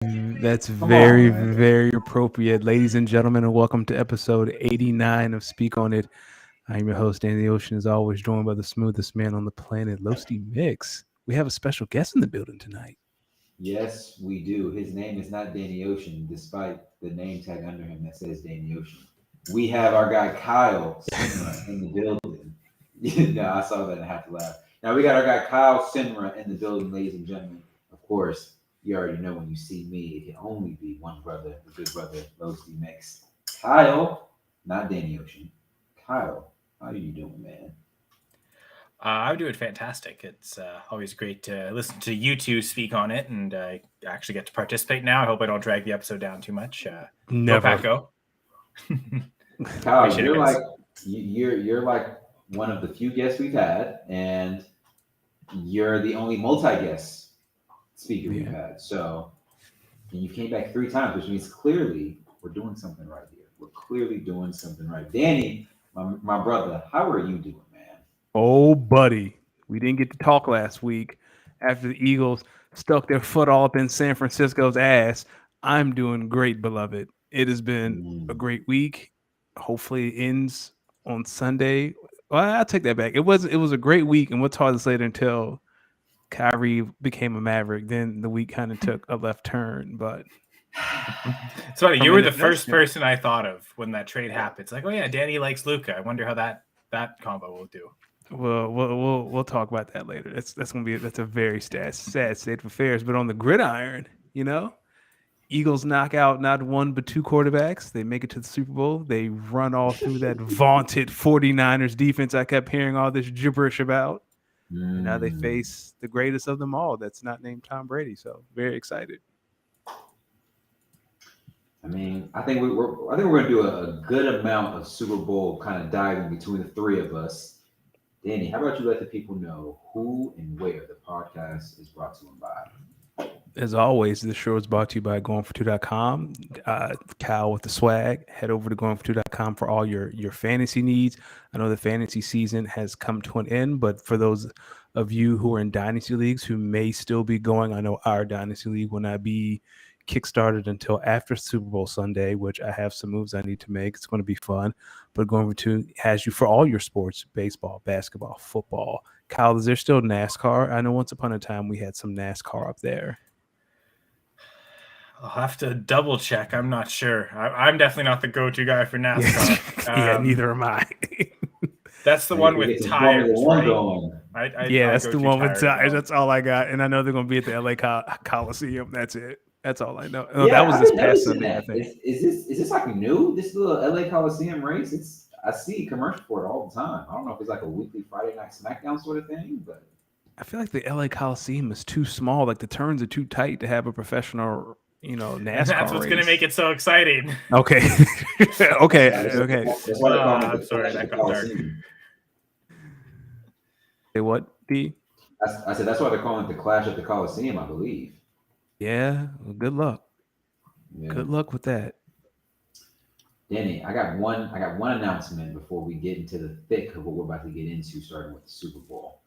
That's Come on, very, man. very appropriate. Ladies and gentlemen, and welcome to episode 89 of Speak On It. I'm your host, Danny Ocean, as always, joined by the smoothest man on the planet, Losty Mix. We have a special guest in the building tonight. Yes, we do. His name is not Danny Ocean, despite the name tag under him that says Danny Ocean. We have our guy Kyle Senra in the building. No, I saw that and I had to laugh. Now we got our guy Kyle Senra in the building, ladies and gentlemen. Of course, you already know when you see me, it can only be one brother, the good brother, Losty Mix. Kyle, not Danny Ocean. Kyle, how are you doing, man? I'm doing fantastic. It's always great to listen to you two speak on it, and I actually get to participate now. I hope I don't drag the episode down too much. Go Never. Pack, go! Kyle, Appreciate it, you're like guys. you're like one of the few guests we've had, and you're the only multi-guest speaker we've Yeah. had. So, and you came back three times, which means clearly we're doing something right here. We're clearly doing something right. Danny, my brother, how are you doing, man? Oh, buddy. We didn't get to talk last week after the Eagles stuck their foot all up in San Francisco's ass. I'm doing great, beloved. It has been a Mm. great week. Hopefully it ends on Sunday. Well, I'll take that back. It was a great week, and what's hard to say until Kyrie became a Maverick. Then the week kind of took a left turn. But It's funny. You from were an the first investment, person I thought of when that trade happened. It's like, oh yeah, Danny likes Luca. I wonder how that combo will do. we'll talk about that later. That's a very sad state of affairs. But on the gridiron, you know, Eagles knock out not one but two quarterbacks. They make it to the Super Bowl. They run all through that vaunted 49ers defense I kept hearing all this gibberish about. And now they Mm. face the greatest of them all that's not named Tom Brady. So very excited. I mean, I think we're gonna do a good amount of Super Bowl kind of diving between the three of us. Danny, how about you let the people know who and where the podcast is brought to them by? As always, this show is brought to you by goingfor2.com. Cal with the swag. Head over to goingfor2.com for all your fantasy needs. I know the fantasy season has come to an end, but for those of you who are in dynasty leagues who may still be going, I know our dynasty league will not be kickstarted until after Super Bowl Sunday, which I have some moves I need to make. It's going to be fun. But Going for Two has you for all your sports: baseball, basketball, football. Kyle, is there still NASCAR? I know once upon a time we had some NASCAR up there. I'll have to double check. I'm not sure. I'm definitely not the go-to guy for Yeah, NASCAR. yeah, neither am I. That's the Now, if one we with get some Formula tires, One right? going, Yeah, I that's go the to one with tires tires. though. That's all I got, and I know they're gonna be at the LA Coliseum. That's it. That's all I know. No, that yeah, was I've this been past noticing Sunday, I that. think. Is this like new? This little LA Coliseum race? It's I see commercial for it all the time. I don't know if it's like a weekly Friday night SmackDown sort of thing, but I feel like the LA Coliseum is too small. Like the turns are too tight to have a professional, And that's NASCAR what's going to make race. it so exciting. Okay, okay, okay. that's why they're calling it I'm the sorry, Clash of the that got dark. Coliseum. Say what? D? I said that's why they're calling it the Clash of the Coliseum, I believe. Yeah. Well, good luck. Yeah. Good luck with that. Danny, I got one announcement before we get into the thick of what we're about to get into, starting with the Super Bowl.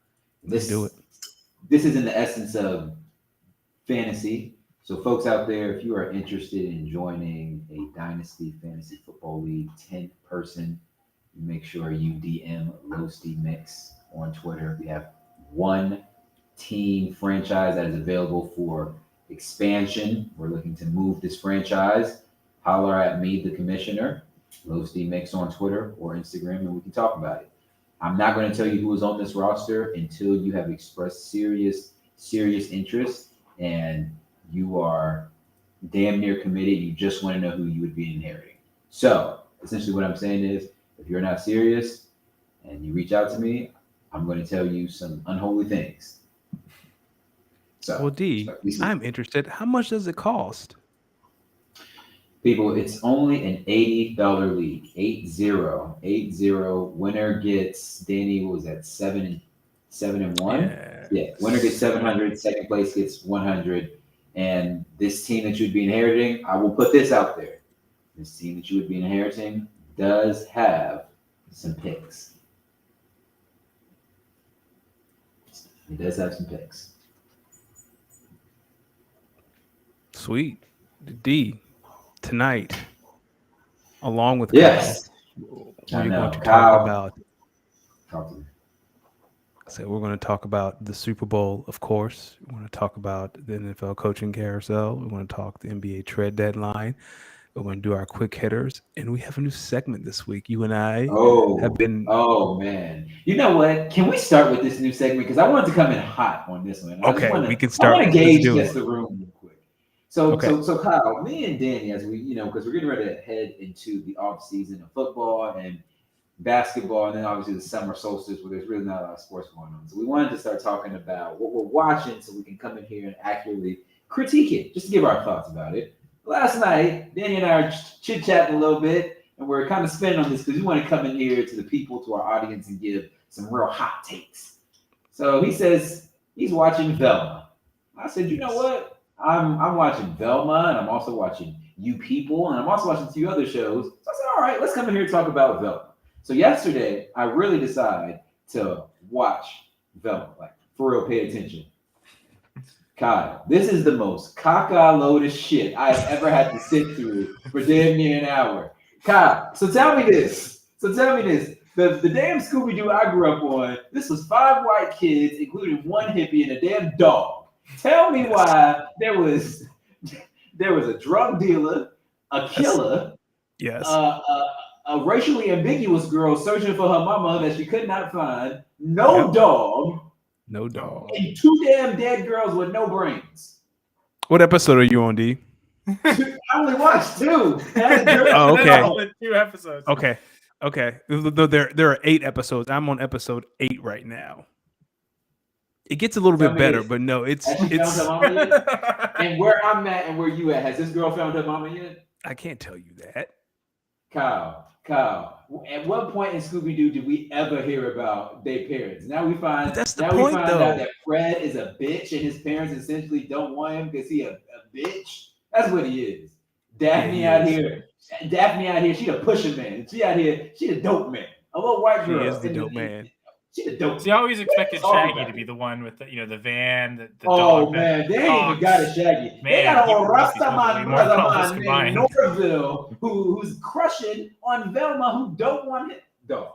Let's do it. This is in the essence of fantasy. So, folks out there, if you are interested in joining a dynasty fantasy football league, 10 person, make sure you DM Roasty Mix on Twitter. We have one team franchise that is available for expansion. We're looking to move this franchise. Holler at me, the commissioner, Roasty Mix on Twitter or Instagram, and we can talk about it. I'm not going to tell you who is on this roster until you have expressed serious interest and you are damn near committed. You just want to know who you would be inheriting. So essentially, what I'm saying is, if you're not serious and you reach out to me, I'm going to tell you some unholy things. Well, So, D, this is I'm interested. How much does it cost? people. It's only an $80 league. 80, 80. Winner gets Danny. What was that 7-1? Yeah. Yeah, winner gets 700. Second place gets 100. And this team that you'd be inheriting, I will put this out there. This team that you would be inheriting does have some picks. It does have some picks. Sweet. D, tonight, along with Kyle, Yes, I we're going know. to talk Kyle, about talk to me. so we're going to talk about the Super Bowl, of course. We're going to talk about the NFL coaching carousel. We're going to talk the NBA trade deadline. We're going to do our quick hitters, and we have a new segment this week. You and I have been Oh man. You know what? Can we start with this new segment? Because I wanted to come in hot on this one. okay. We can I want start. to Let's gauge do it. just the room real quick. So Okay. so so Kyle, me and Danny, as we because we're getting ready to head into the off season of football and basketball, and then obviously the summer solstice where there's really not a lot of sports going on. So we wanted to start talking about what we're watching so we can come in here and accurately critique it, just to give our thoughts about it. Last night, Danny and I are chit chatting a little bit, and we're kind of spinning on this because we want to come in here to the people, to our audience, and give some real hot takes. So he says he's watching Velma. I said, you know what? I'm watching Velma, and I'm also watching You People, and I'm also watching a few other shows. So I said, all right, let's come in here and talk about Velma. So yesterday, I really decided to watch Velma, like for real, pay attention. Kyle, this is the most caca load of shit I've ever had to sit through for damn near an hour. Kyle, so tell me this. The damn Scooby Doo I grew up on, this was 5 white kids, including one hippie and a damn dog. Tell me why there was a drug dealer, a killer, Yes. a racially ambiguous girl searching for her mama that she could not find, no dog, No dog. and 2 damn dead girls with no brains. What episode are you on, D? I only watched 2. Oh, okay. 2 episodes. Okay. There are 8 episodes. I'm on episode 8 right now. It gets a little bit better, but no, Has she found her mama yet? And where I'm at and where you at, has this girl found her mama yet? I can't tell you that. Kyle, at what point in Scooby Doo did we ever hear about their parents? Now we find But that's the now point, we find though. out that Fred is a bitch and his parents essentially don't want him because he a bitch. That's what he is. Daphne out here, she the pusher man. She out here, she the dope man. A little white girl. She is the dope man. She the dope. See, I always expected What is all Shaggy that? to be the one with the van, the Oh dog. man, they ain't even dogs. got a Shaggy. Man, They got he a must be smoking way Rastaman more brother than all this man named combined. Norville who's crushing on Velma who don't want him. Dog.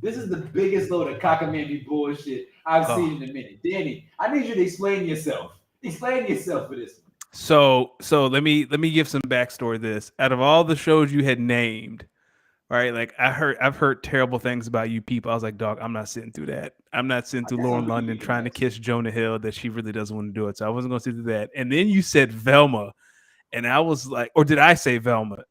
This is the biggest load of cockamamie bullshit I've seen in a minute. Danny, I need you to explain yourself. Explain yourself for this one. So let me give some backstory to this. Out of all the shows you had named, right? Like I've heard terrible things about You People. I was like, dog, I'm not sitting through that. I'm not sitting through Lauren London trying to kiss Jonah Hill that she really doesn't want to do it. So I wasn't going to sit through that. And then you said Velma, and I was like, or did I say Velma?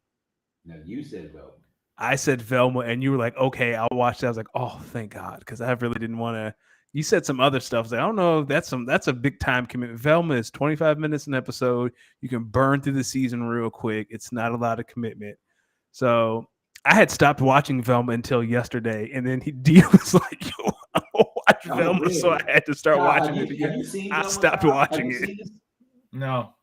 No, you said Velma. I said Velma, and you were like, okay, I'll watch that. I was like, oh, thank God, because I really didn't want to. You said some other stuff. I was like, I don't know. That's a big time commitment. Velma is 25 minutes an episode. You can burn through the season real quick. It's not a lot of commitment. So I had stopped watching Velma until yesterday, and then D was like, "Yo, I'm gonna watch Velma," really? so I had to start Kyle, watching have it you again. seen I Velma, stopped Kyle? watching Have you it. seen this? No,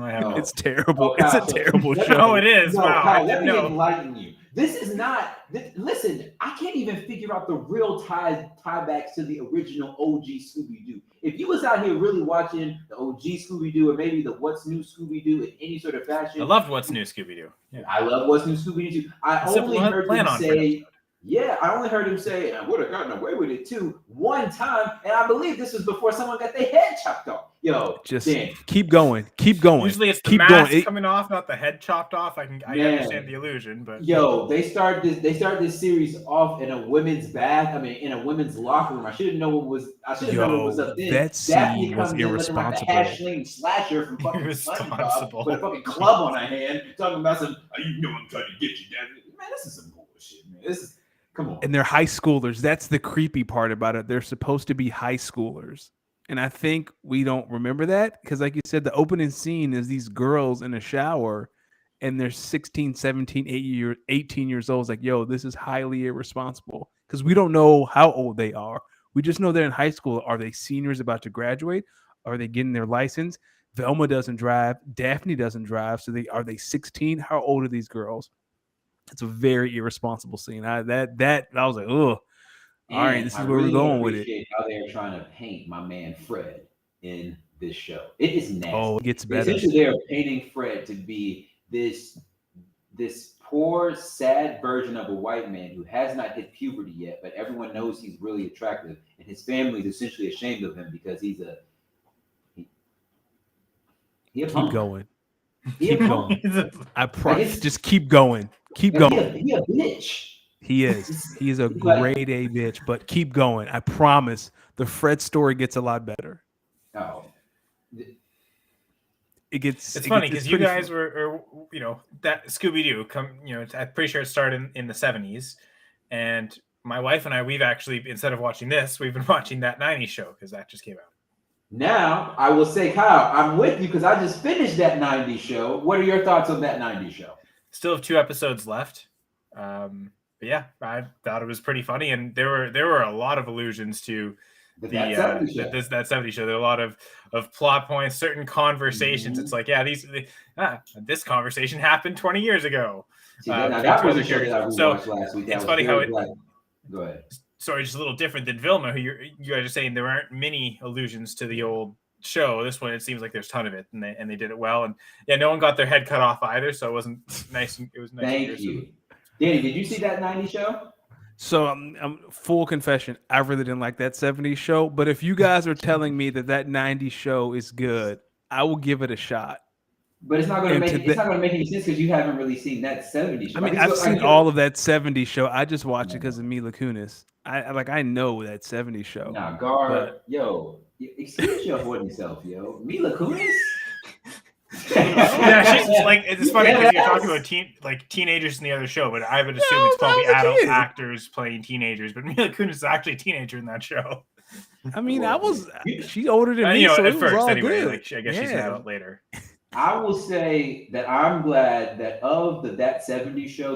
I haven't. It's terrible. Oh, Kyle, it's a terrible show. No, it is. No, Wow, Kyle, I let didn't me know. enlighten you. This is not. Listen, I can't even figure out the real tiebacks to the original OG Scooby Doo. If you was out here really watching the OG Scooby Doo or maybe the What's New Scooby Doo in any sort of fashion, I loved What's New Scooby Doo. Yeah. I love What's New Scooby Doo. I only heard him say. Yeah, I only heard him say, I would have gotten away with it too one time, and I believe this was before someone got their head chopped off. Yo, just Dan, keep going. Usually it's the keep mask going. coming off, not the head chopped off. I understand the illusion, but yo, they start this series off in a women's bath. I mean, in a women's locker room. I should have known what was up then. That scene was in looking like irresponsible. a hash-slinging slasher from fucking SpongeBob with a fucking club on her hand, talking about some. Oh, you know I'm trying to get you, Daddy. Man, this is some bullshit, man. This is. Come on. And they're high schoolers. That's the creepy part about it. They're supposed to be high schoolers. And I think we don't remember that because, like you said, the opening scene is these girls in a shower and they're 16, 17, 18 years old. It's like, yo, this is highly irresponsible because we don't know how old they are. We just know they're in high school. Are they seniors about to graduate? Are they getting their license? Velma doesn't drive. Daphne doesn't drive. So are they 16? How old are these girls? It's a very irresponsible scene. I was like, oh, all right, this is where we're going with it. How they're trying to paint my man Fred in this show. It is nasty. Oh, it gets better. Essentially, they are painting Fred to be this poor, sad version of a white man who has not hit puberty yet, but everyone knows he's really attractive, and his family is essentially ashamed of him because he's a Keep going. He Keep a going. He's I promise. Just keep going. Keep going. He a bitch. He is. He is a He's like- grade A bitch, but keep going. I promise. The Fred story gets a lot better. Oh, It gets. It's it funny gets- because you pretty guys were, that Scooby Doo I'm pretty sure it started in the 70s, and my wife and I, we've actually, instead of watching this, we've been watching that 90s show because that just came out. now I will say, Kyle, I'm with you because I just finished that 90s show. What are your thoughts on that 90s show? Still have 2 episodes left. But yeah, I thought it was pretty funny, and there were a lot of allusions to that 70s show. There are a lot of plot points, certain conversations. Mm-hmm. It's like, yeah, this conversation happened 20 years ago. See, that was a show that I So rewatched last week. That it's was funny how very black. Go ahead. Sorry, just a little different than Vilma, who you guys are saying there aren't many allusions to the old show. This one, it seems like there's a ton of it, and they did it well. And yeah, no one got their head cut off either, so it wasn't nice. It was nice. Thank you, Danny. Did you see that 90s show? So I'm full confession. I really didn't like that 70s show, but if you guys are telling me that 90s show is good, I will give it a shot. But it's not going to make it's not going to make any sense because you haven't really seen that 70s show. I mean, I've seen all of that 70s show. I just watched it because of Mila Kunis. I know that 70s show. Nah, guard, yo, excuse your horny self, yo. Mila Kunis. Yeah, she's like, it's funny because you're talking about teenagers in the other show, but I would assume it's probably adult actors playing teenagers. But Mila Kunis is actually a teenager in that show. I mean, she's older than me, so at it was first all anyway. good. Like, I guess she's an adult later. I will say that I'm glad that of that 70s show,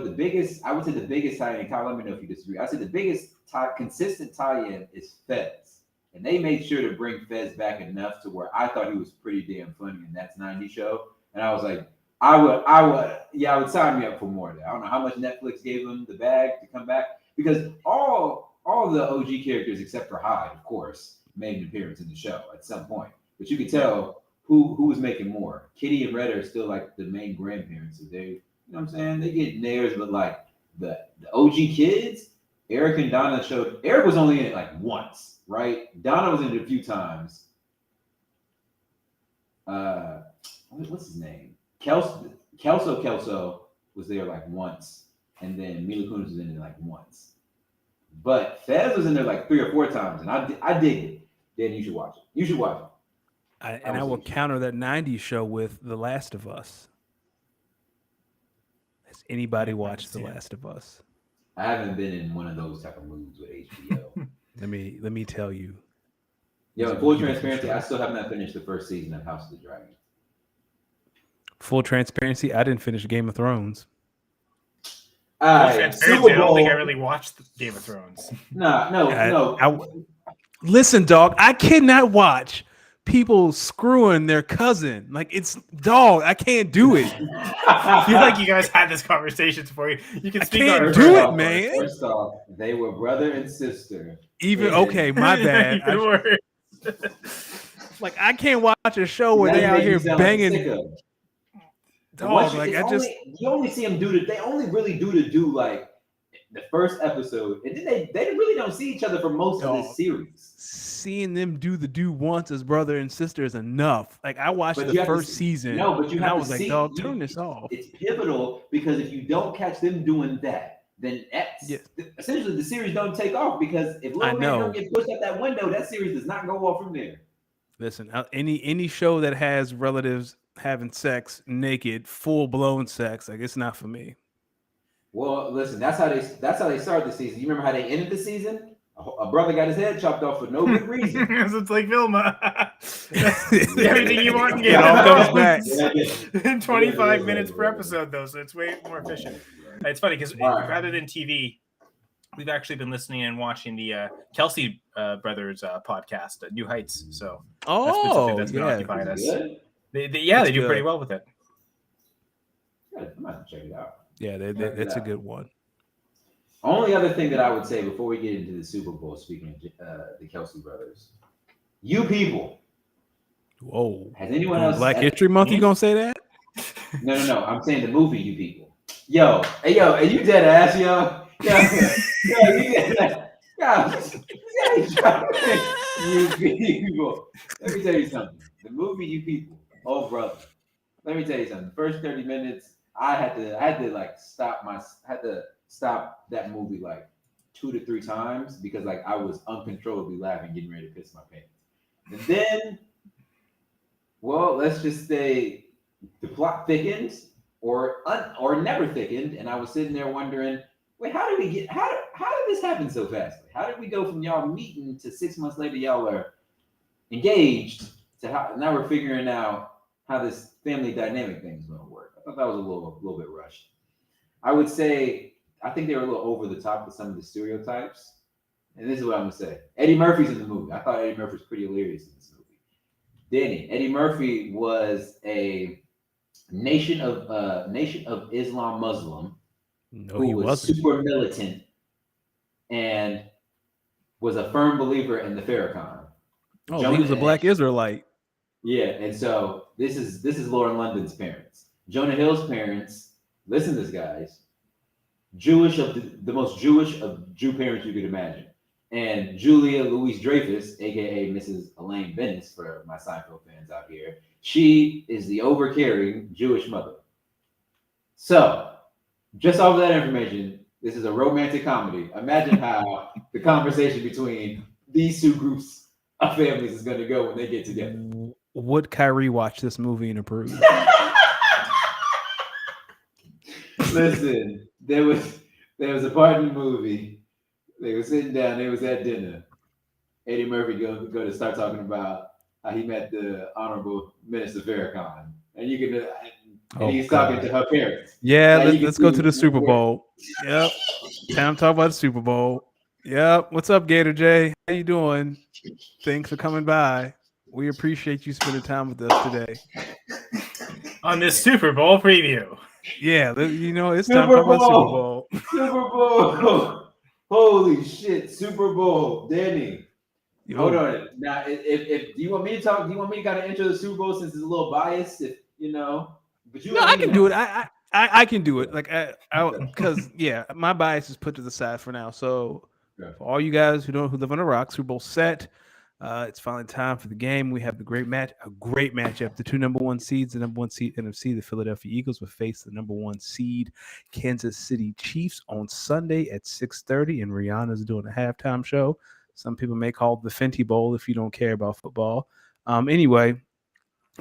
I would say the biggest tie-in, Kyle, let me know if you disagree. I say the biggest consistent tie-in is Fez. And they made sure to bring Fez back enough to where I thought he was pretty damn funny in that 90s show. And I was like, I would sign me up for more of that. I don't know how much Netflix gave him the bag to come back because all the OG characters except for Hyde, of course, made an appearance in the show at some point. But you could tell who was making more. Kitty and Red are still like the main grandparents. So they, you know what I'm saying? They get theirs, but like the OG kids, Eric and Donna showed. Eric was only in it like once, right? Donna was in it a few times. What's his name? Kelso was there like once, and then Mila Kunis was in it like once. But Fez was in there like 3 or 4 times, and I dig it. Dan, you should watch it. You should watch it. I will counter that 90s show with The Last of Us. Has anybody watched The Last of Us? I haven't been in one of those type of moods with HBO. Let me tell you. Yo, in full transparency, I still have not finished the first season of House of the Dragon. Full transparency, I didn't finish Game of Thrones. Transparency, I don't think I really watched Game of Thrones. No. Listen, dog, I cannot watch people screwing their cousin. Like, it's dog. I can't do it. I feel like you guys had this conversation before. You can speak on it. Do it, man. First off, they were brother and sister. Okay, my bad. Like, I can't watch a show where they out here banging. Dog, like you only see them they only really do like the first episode, and then they really don't see each other for most of the series. Seeing them do once as brother and sister is enough. Like, I watched the first season. No, but I was like, dog, turn this off. It's pivotal because if you don't catch them doing that, then essentially the series don't take off because if little man don't get pushed out that window, that series does not go off from there. Listen, any show that has relatives having sex naked, full blown sex, like, it's not for me. Well, listen, that's how they started the season. You remember how they ended the season? A brother got his head chopped off for no good reason. It's like Vilma. Everything you want in Game of Thrones back. 25 minutes per episode, though, so it's way more efficient. It's funny because rather than TV, we've actually been listening and watching the Kelsey brothers podcast, New Heights. So that's been something that's been occupying us. They do pretty well with it. I'm gonna check it out. Yeah, that's a good one. Only other thing that I would say before we get into the Super Bowl, speaking of the Kelsey brothers, you people, Whoa. Has anyone On else? Black History Month, you gonna say that? No. I'm saying the movie, you people. Yo, are you dead ass, yo? Yo, you dead ass. You people. Let me tell you something. The movie, you people. Oh, brother. Let me tell you something. The first 30 minutes, I had to like stop that movie like 2 to 3 times because like I was uncontrollably laughing, getting ready to piss my pants. And then, well, let's just say the plot thickened or never thickened, and I was sitting there wondering, wait, how did this happen so fast? How did we go from y'all meeting to 6 months later y'all are engaged to how now we're figuring out how this family dynamic thing is going to work? I thought that was a little bit rushed. I would say I think they were a little over the top with some of the stereotypes. And this is what I'm gonna say. Eddie Murphy's in the movie. I thought Eddie Murphy was pretty hilarious in this movie. Danny, Eddie Murphy was a Nation of Islam Muslim No, who he was wasn't. super militant and was a firm believer in the Farrakhan. Oh, he was a Black Israelite. Yeah, and so this is Lauren London's parents. Jonah Hill's parents, listen to this, guys, Jewish of the most Jewish of Jew parents you could imagine. And Julia Louis-Dreyfus, aka Mrs. Elaine Bennis, for my Seinfeld fans out here, she is the overcaring Jewish mother. So, just off of that information, this is a romantic comedy. Imagine how the conversation between these two groups of families is going to go when they get together. Would Kyrie watch this movie and approve? Listen, there was a part in the movie. They were sitting down. They was at dinner. Eddie Murphy go to start talking about how he met the Honorable Minister Farrakhan, and you can, and he's talking to her parents. Yeah, let's go to the Super Bowl. Yep, time to talk about the Super Bowl. Yep, what's up, Gator J? How you doing? Thanks for coming by. We appreciate you spending time with us today on this Super Bowl preview. Yeah, it's time to talk about Super Bowl. Super Bowl. Holy shit, Super Bowl, Danny. Hold on. Now, if do you want me to talk? Do you want me to kind of enter the Super Bowl since it's a little biased? But I can do it. I can do it. Like because my bias is put to the side for now. So for all you guys who live on a rock, Super Bowl set. It's finally time for the game. We have a great matchup. The two number one seeds, the number one seed NFC, the Philadelphia Eagles, will face the number one seed Kansas City Chiefs on Sunday at 6:30. And Rihanna's doing a halftime show. Some people may call it the Fenty Bowl if you don't care about football. Anyway,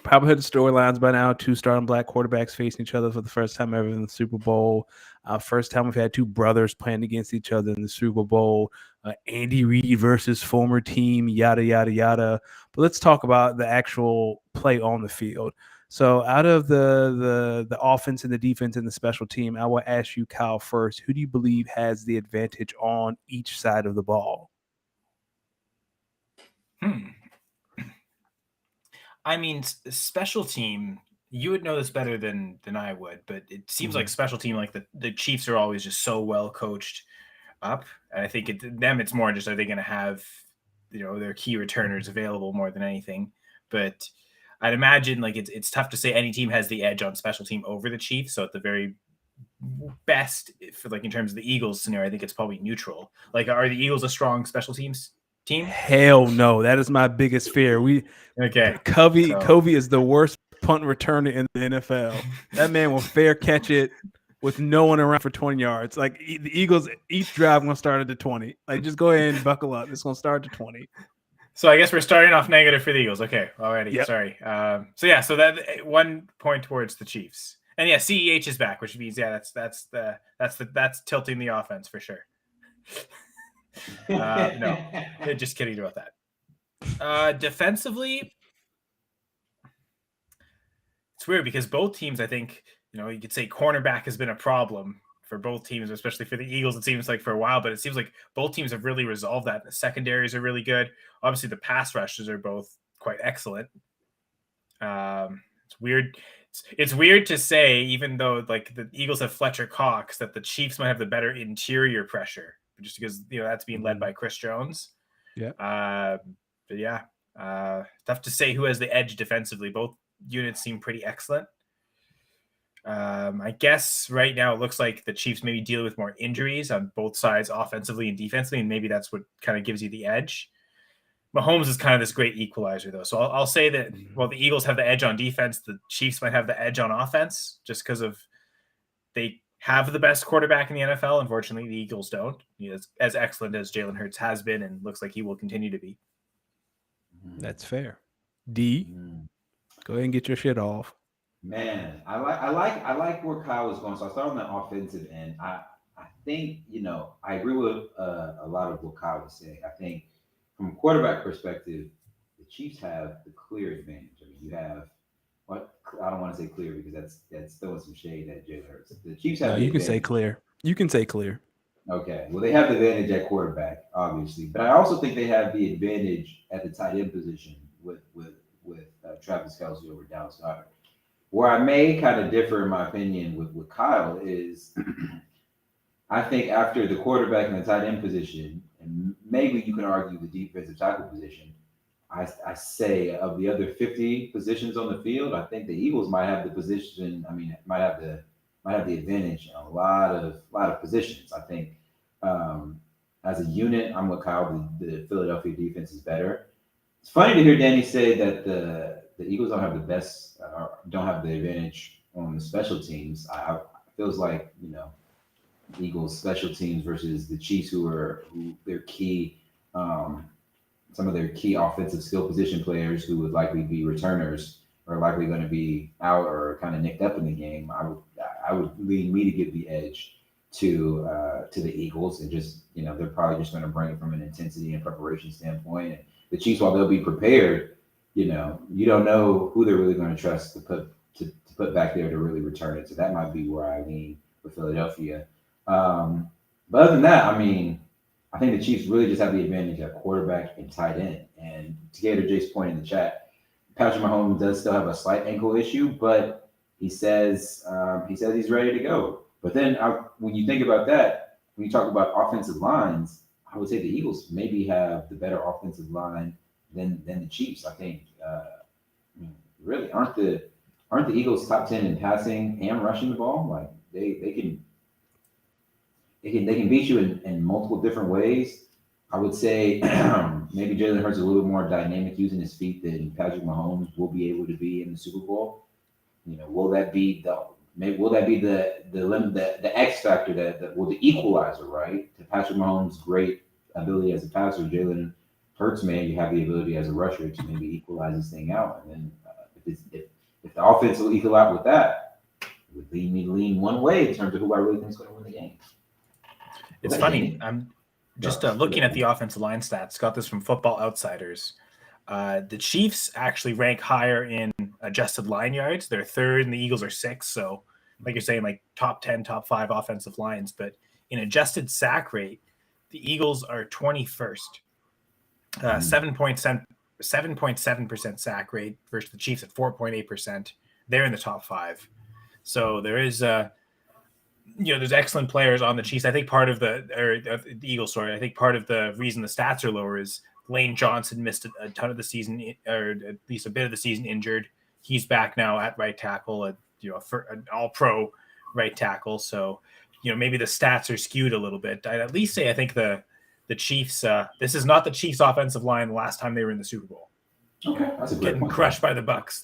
probably heard the storylines by now. Two starting Black quarterbacks facing each other for the first time ever in the Super Bowl. First time we've had two brothers playing against each other in the Super Bowl. Andy Reid versus former team, yada, yada, yada. But let's talk about the actual play on the field. So out of the offense and the defense and the special team, I will ask you, Kyle, first. Who do you believe has the advantage on each side of the ball? I mean, special team, you would know this better than I would, but it seems like special team, like the Chiefs are always just so well coached up. And I think it's more just, are they going to have, their key returners available more than anything? But I'd imagine like it's tough to say any team has the edge on special team over the Chiefs. So at the very best, for like in terms of the Eagles scenario, I think it's probably neutral. Like, are the Eagles a strong special teams team? Hell no. That is my biggest fear. Covey is the worst punt returner in the NFL. That man will fair catch it with no one around for 20 yards. Like the Eagles, each drive going to start at the 20. Like, just go ahead and buckle up. It's going to start at 20. So I guess we're starting off negative for the Eagles. Okay, already. Yep. Sorry. So that 1 point towards the Chiefs. And yeah, CEH is back, which means that's tilting the offense for sure. No, just kidding about that. Defensively, it's weird because both teams, I think, you could say cornerback has been a problem for both teams, especially for the Eagles. It seems like for a while, but it seems like both teams have really resolved that. The secondaries are really good. Obviously, the pass rushes are both quite excellent. It's weird. It's weird to say, even though like the Eagles have Fletcher Cox, that the Chiefs might have the better interior pressure, just because that's being led by Chris Jones. Yeah. But yeah, Tough to say who has the edge defensively. Both units seem pretty excellent. I guess right now it looks like the Chiefs maybe deal with more injuries on both sides, offensively and defensively, and maybe that's what kind of gives you the edge. Mahomes is kind of this great equalizer, though. So I'll say that while the Eagles have the edge on defense, the Chiefs might have the edge on offense just because of they have the best quarterback in the NFL. Unfortunately, the Eagles don't. He's as excellent as Jalen Hurts has been and looks like he will continue to be. That's fair. D, go ahead and get your shit off. Man, I like where Kyle was going. So I start on the offensive end. I think I agree with a lot of what Kyle was saying. I think from a quarterback perspective, the Chiefs have the clear advantage. I mean, you have what I don't want to say clear because that's throwing some shade at Jalen Hurts. The Chiefs have. No, you can say clear. You can say clear. Okay. Well, they have the advantage at quarterback, obviously, but I also think they have the advantage at the tight end position with Travis Kelce over Dallas Goedert. Where I may kind of differ in my opinion with Kyle is I think after the quarterback and the tight end position, and maybe you can argue the defensive tackle position, I say of the other 50 positions on the field, I think the Eagles might have the position. I mean, might have the advantage in a lot of positions. I think as a unit, I'm with Kyle. The Philadelphia defense is better. It's funny to hear Danny say that the Eagles don't have the best, don't have the advantage on the special teams. I feels like Eagles special teams versus the Chiefs, who their key, some of their key offensive skill position players who would likely be returners are likely going to be out or kind of nicked up in the game. I would lean me to give the edge to the Eagles, and just they're probably just going to bring it from an intensity and preparation standpoint. And the Chiefs, while they'll be prepared, you don't know who they're really going to trust to put back there to really return it. So that might be where I lean with Philadelphia. But other than that, I mean, I think the Chiefs really just have the advantage at quarterback and tight end. And to Gator J's point in the chat, Patrick Mahomes does still have a slight ankle issue, but he says he's ready to go. But then when you think about that, when you talk about offensive lines, I would say the Eagles maybe have the better offensive line than the Chiefs. I think really aren't the Eagles top 10 in passing and rushing the ball? Like they can beat you in multiple different ways. I would say maybe Jalen Hurts is a little bit more dynamic using his feet than Patrick Mahomes will be able to be in the Super Bowl. Will that be the X factor the equalizer, right? To Patrick Mahomes' great ability as a passer, Jalen Hurts, man, you have the ability as a rusher to maybe equalize this thing out. And then if the offense will equal out with that, it would lead me to lean one way in terms of who I really think is going to win the game. It's funny. I'm just looking at the offensive line stats. Got this from Football Outsiders. The Chiefs actually rank higher in adjusted line yards. They're third, and the Eagles are sixth. So, like you're saying, like top 10, top 5 offensive lines. But in adjusted sack rate, the Eagles are 21st. 7.7% sack rate versus the Chiefs at 4.8%. They're in the top 5. So there is there's excellent players on the Chiefs. I think part of the Eagles story, I think part of the reason the stats are lower is Lane Johnson missed a ton of the season, or at least a bit of the season injured. He's back now at right tackle, for an all-pro right tackle. So, maybe the stats are skewed a little bit. I'd at least say I think the Chiefs, this is not the Chiefs offensive line the last time they were in the Super Bowl. Okay, that's a great Getting point. crushed by the Bucs.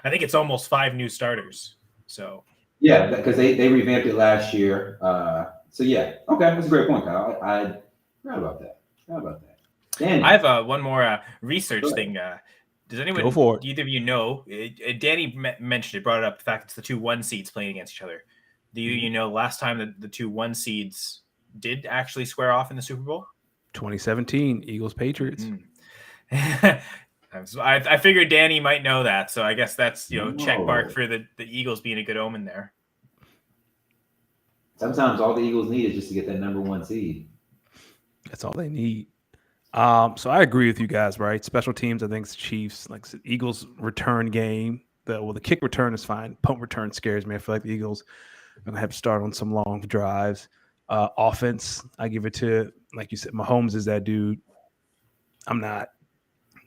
I think it's almost 5 new starters. So yeah, because they revamped it last year. So yeah, okay, that's a great point, Kyle. I forgot about that. Danny. I have one more research thing. Does anyone, Go for it. do either of you know? Danny mentioned it, brought it up, the fact it's the 2 1 seeds playing against each other. Do you know last time that the 2 1 seeds did actually square off in the Super Bowl? 2017 Eagles Patriots. I figured Danny might know that, so I guess that's check mark for the Eagles being a good omen there. Sometimes all the Eagles need is just to get that number 1 seed. That's all they need. So I agree with you guys, right? Special teams, I think it's Chiefs. Like Eagles return game. The kick return is fine. Punt return scares me. I feel like the Eagles are gonna have to start on some long drives. Offense, I give it to, like you said, Mahomes is that dude. I'm not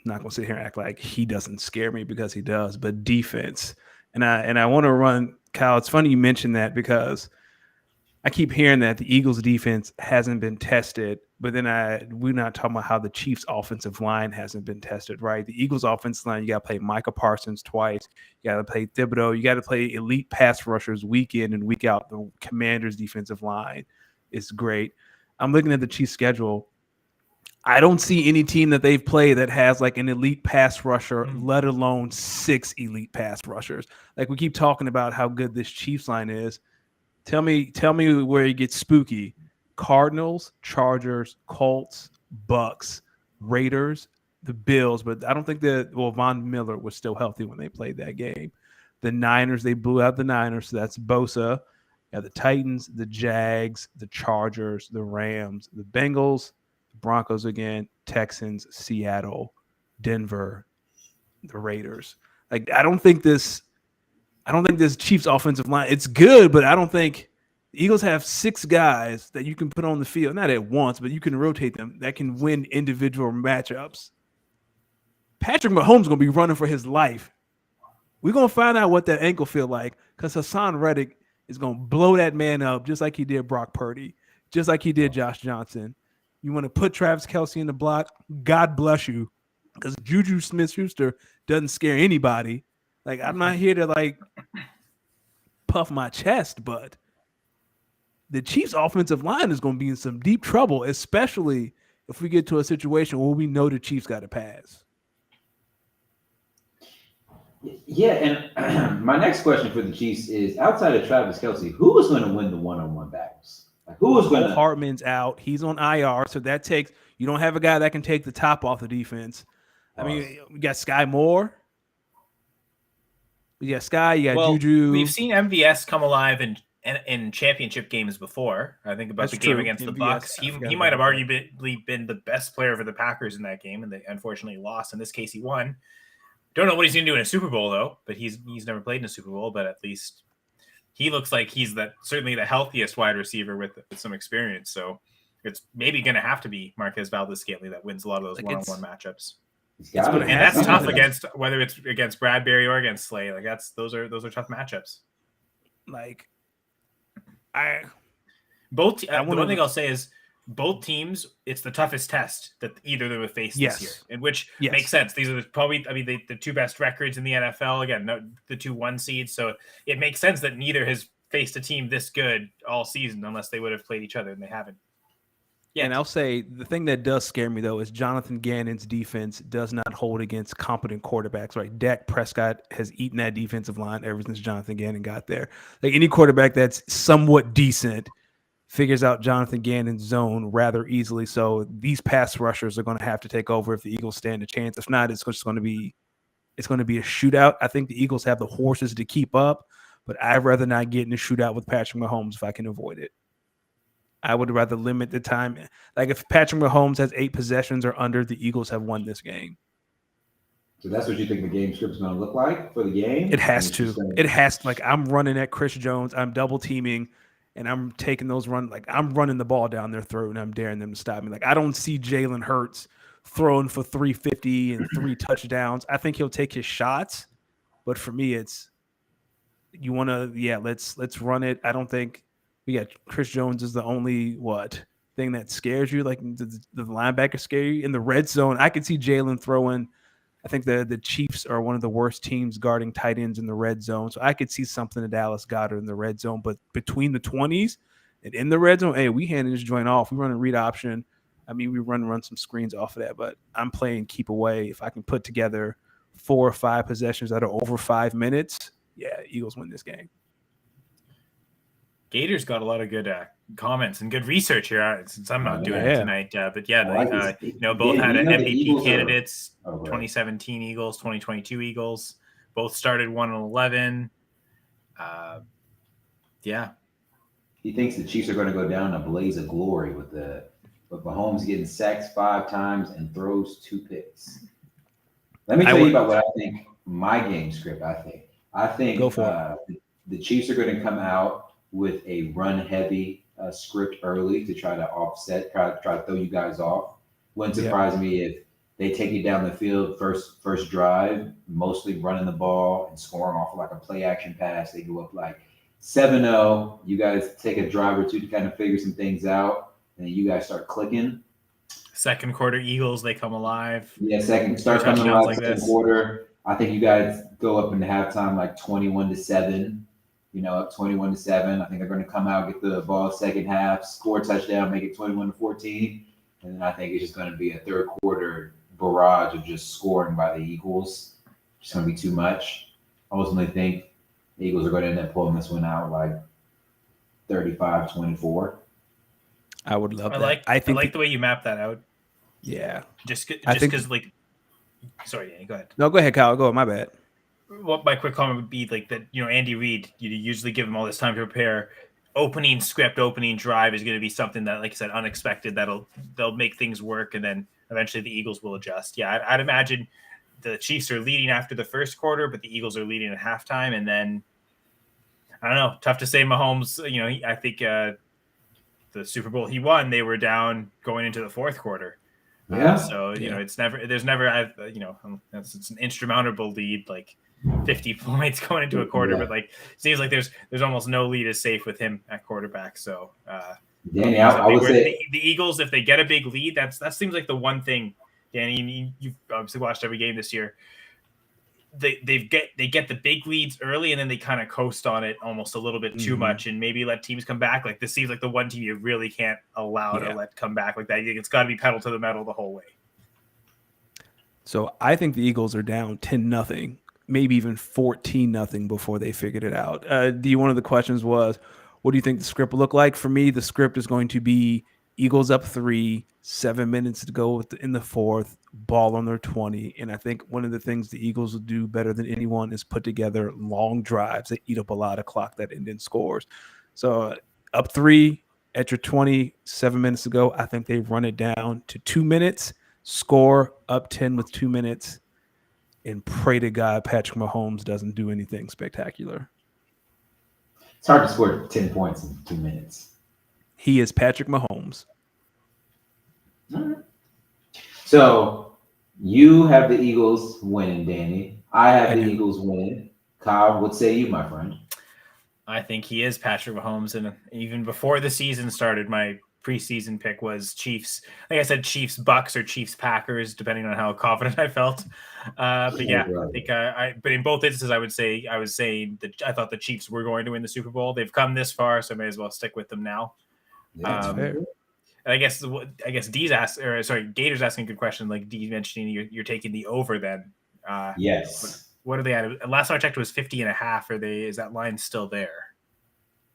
not gonna sit here and act like he doesn't scare me because he does, but defense. And I want to run Kyle. It's funny you mentioned that because I keep hearing that the Eagles defense hasn't been tested, but then we're not talking about how the Chiefs offensive line hasn't been tested, right? The Eagles offensive line, you got to play Micah Parsons twice. You got to play Thibodeau. You got to play elite pass rushers week in and week out. The Commanders defensive line is great. I'm looking at the Chiefs schedule. I don't see any team that they've played that has like an elite pass rusher, let alone 6 elite pass rushers. Like we keep talking about how good this Chiefs line is. Tell me where it gets spooky. Cardinals, Chargers, Colts, Bucks, Raiders, the Bills, but I don't think Von Miller was still healthy when they played that game. The Niners, they blew out the Niners, so that's Bosa. Yeah, the Titans, the Jags, the Chargers, the Rams, the Bengals, the Broncos again, Texans, Seattle, Denver, the Raiders. Like I don't think this Chiefs offensive line, it's good, but I don't think the Eagles have 6 guys that you can put on the field, not at once, but you can rotate them that can win individual matchups. Patrick Mahomes is going to be running for his life. We're going to find out what that ankle feel like because Hassan Reddick is going to blow that man up just like he did Brock Purdy, just like he did Josh Johnson. You want to put Travis Kelce in the block, God bless you, because Juju Smith-Schuster doesn't scare anybody. Like, I'm not here to, like, puff my chest, but the Chiefs' offensive line is going to be in some deep trouble, especially if we get to a situation where we know the Chiefs got to pass. Yeah, and my next question for the Chiefs is, outside of Travis Kelce, who is going to win the one-on-one battles? Like, who is going to... Hartman's out. He's on IR, so that takes... You don't have a guy that can take the top off the defense. I mean, we got Sky Moore. You got Sky, you got Juju. We've seen MVS come alive in championship games before. I think about the game against the Bucks. He might have arguably been the best player for the Packers in that game, and they unfortunately lost. In this case, he won. Don't know what he's going to do in a Super Bowl, though, but he's never played in a Super Bowl, but at least he looks like he's certainly the healthiest wide receiver with some experience. So it's maybe going to have to be Marquez Valdez-Scantling that wins a lot of those one-on-one matchups. And that's tough against whether it's against Bradbury or against Slay. Like those are tough matchups. Like the one thing I'll say is both teams, it's the toughest test that either of them have faced this year, and which makes sense. These are probably the 2 best records in the NFL. Again, the 2 1 seeds, so it makes sense that neither has faced a team this good all season unless they would have played each other, and they haven't. Yeah, and I'll say the thing that does scare me, though, is Jonathan Gannon's defense does not hold against competent quarterbacks, right? Dak Prescott has eaten that defensive line ever since Jonathan Gannon got there. Like any quarterback that's somewhat decent figures out Jonathan Gannon's zone rather easily. So these pass rushers are going to have to take over if the Eagles stand a chance. If not, it's just going to be a shootout. I think the Eagles have the horses to keep up, but I'd rather not get in a shootout with Patrick Mahomes if I can avoid it. I would rather limit the time. Like if Patrick Mahomes has 8 possessions or under, the Eagles have won this game. So that's what you think the game script is going to look like for the game? It has to. It has to. Like I'm running at Chris Jones. I'm double teaming, and I'm taking those runs. Like I'm running the ball down their throat, and I'm daring them to stop me. Like I don't see Jalen Hurts throwing for 350 and 3 touchdowns. I think he'll take his shots, but for me, it's you want to. Yeah, let's run it. I don't think. Yeah, Chris Jones is the only thing that scares you. Like the linebacker scare you in the red zone. I could see Jalen throwing. I think the Chiefs are one of the worst teams guarding tight ends in the red zone. So I could see something to Dallas Goedert in the red zone. But between the 20s and in the red zone, hey, we handing this joint off. We run a read option. I mean, we run some screens off of that. But I'm playing keep away. If I can put together 4 or 5 possessions that are over 5 minutes, yeah, Eagles win this game. Gator's got a lot of good comments and good research here since I'm not doing it tonight. But yeah, both had MVP candidates, 2017 Eagles, 2022 Eagles, both started 1-11. Yeah. He thinks the Chiefs are going to go down a blaze of glory with Mahomes getting sacked 5 times and throws 2 picks. Let me tell you about what I think my game script, I think go for it. The Chiefs are going to come out with a run-heavy script early to try to offset, try to throw you guys off. Wouldn't surprise me if they take you down the field first drive, mostly running the ball and scoring off of like a play action pass. They go up like 7-0. You guys take a drive or two to kind of figure some things out, and then you guys start clicking. Second quarter Eagles, they come alive. Yeah, start coming alive like second quarter. I think you guys go up in the halftime like 21-7. Up 21-7. I think they're going to come out, get the ball second half, score a touchdown, make it 21-14. And then I think it's just going to be a third quarter barrage of just scoring by the Eagles. It's going to be too much. I ultimately think the Eagles are going to end up pulling this one out like 35-24. I would love that. I like the way you map that out. Yeah. Just because, like, sorry, Danny, go ahead. No, go ahead, Kyle. Go. My bad. What my quick comment would be like that, Andy Reid, you usually give him all this time to prepare. Opening drive is going to be something that, like I said, unexpected. They'll make things work, and then eventually the Eagles will adjust. Yeah, I'd imagine the Chiefs are leading after the first quarter, but the Eagles are leading at halftime, and then I don't know. Tough to say. Mahomes, I think the Super Bowl he won, they were down going into the fourth quarter. Yeah. It's an insurmountable lead, like 50 points going into a quarter, but like it seems like there's almost no lead is safe with him at quarterback. So Danny, I would say the Eagles, if they get a big lead, that seems like the one thing. Danny, you've obviously watched every game this year. They get the big leads early, and then they kind of coast on it almost a little bit too much, and maybe let teams come back. Like this seems like the one team you really can't allow to let come back like that. It's got to be pedal to the metal the whole way. So I think the Eagles are down 10-0, maybe even 14-0 before they figured it out. One of the questions was, what do you think the script will look like? For me, the script is going to be Eagles up 3, 7 minutes to go in the fourth, ball on their 20. And I think one of the things the Eagles will do better than anyone is put together long drives that eat up a lot of clock that end in scores. So up 3 at your 20, 7 minutes to go, I think they run it down to 2 minutes, score up 10 with 2 minutes, and pray to God Patrick Mahomes doesn't do anything spectacular. It's hard to score 10 points in 2 minutes. He is Patrick Mahomes. So you have the Eagles winning, Danny. I have the Eagles winning. Kyle, what say you, my friend? I think he is Patrick Mahomes, and even before the season started, my preseason pick was Chiefs. Like I said, Chiefs Bucks or Chiefs Packers, depending on how confident I felt. But yeah, I think but in both instances, I was saying that I thought the Chiefs were going to win the Super Bowl. They've come this far, so I may as well stick with them now. That's fair. And I guess Gator's asking a good question. Like D mentioning, you're taking the over then. Yes. What are they at? Last time I checked, it was 50.5. Is that line still there?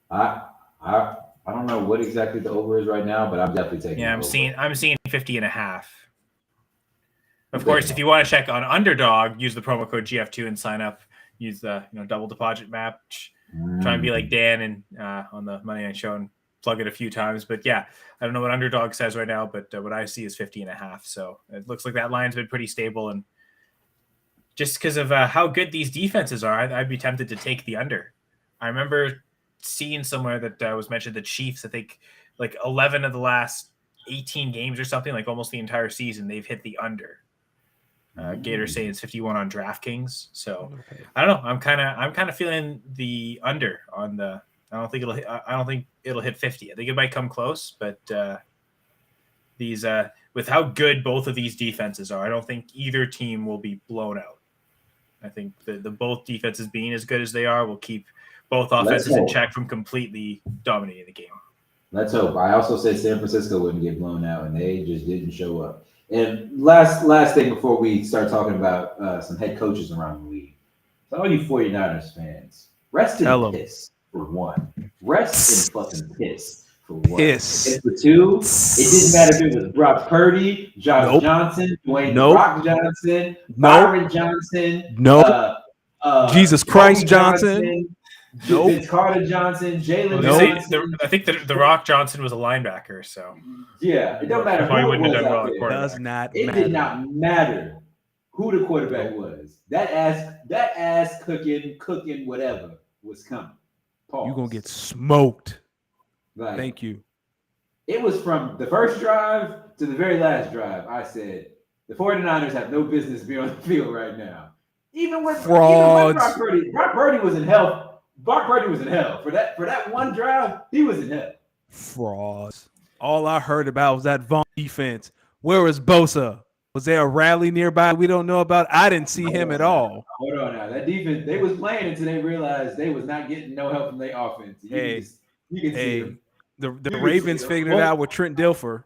I don't know what exactly the over is right now, but I'm definitely taking. Yeah, I'm seeing 50.5. Of course, if you want to check on Underdog, use the promo code GF2 and sign up. Use the double deposit match. Try and be like Dan and on the Monday Night Show and plug it a few times. But yeah, I don't know what Underdog says right now, but what I see is 50.5. So it looks like that line's been pretty stable, and just because of how good these defenses are, I'd be tempted to take the under. I remember seeing somewhere that was mentioned the Chiefs, I think like 11 of the last 18 games or something, like almost the entire season, they've hit the under. Gator saying it's 51 on DraftKings. So I don't know. I'm kind of feeling the under on the. I don't think it'll hit 50. I think it might come close, but these with how good both of these defenses are, I don't think either team will be blown out. I think the both defenses being as good as they are will keep both offenses in check from completely dominating the game. Let's hope. I also said San Francisco wouldn't get blown out, and they just didn't show up. And last thing before we start talking about some head coaches around the league. So all you 49ers fans, rest in piss for one. Rest in fucking piss for one. Piss. And for two, it didn't matter if it was Brock Purdy, Josh Johnson, Dwayne Rock Johnson, Byron Johnson, Jesus Christ Johnson. Vince Carter Johnson, Jalen Johnson. I think the Rock Johnson was a linebacker, so yeah, it don't matter who it was out there. Does not it matter. Did not matter who the quarterback was. That ass cooking whatever was coming. Pause. You're gonna get smoked. Like, thank you. It was from the first drive to the very last drive. I said, The 49ers have no business being on the field right now. Even when Frauds. Brock Purdy was in hell. Brock Purdy was in hell. For that one drive, he was in hell. Frauds. All I heard about was that Vaughn defense. Where was Bosa? Was there a rally nearby we don't know about? I didn't see him at all. Hold on now. That defense, they was playing until they realized they was not getting no help from their offense. You can see them. The Ravens figured it out with Trent Dilfer.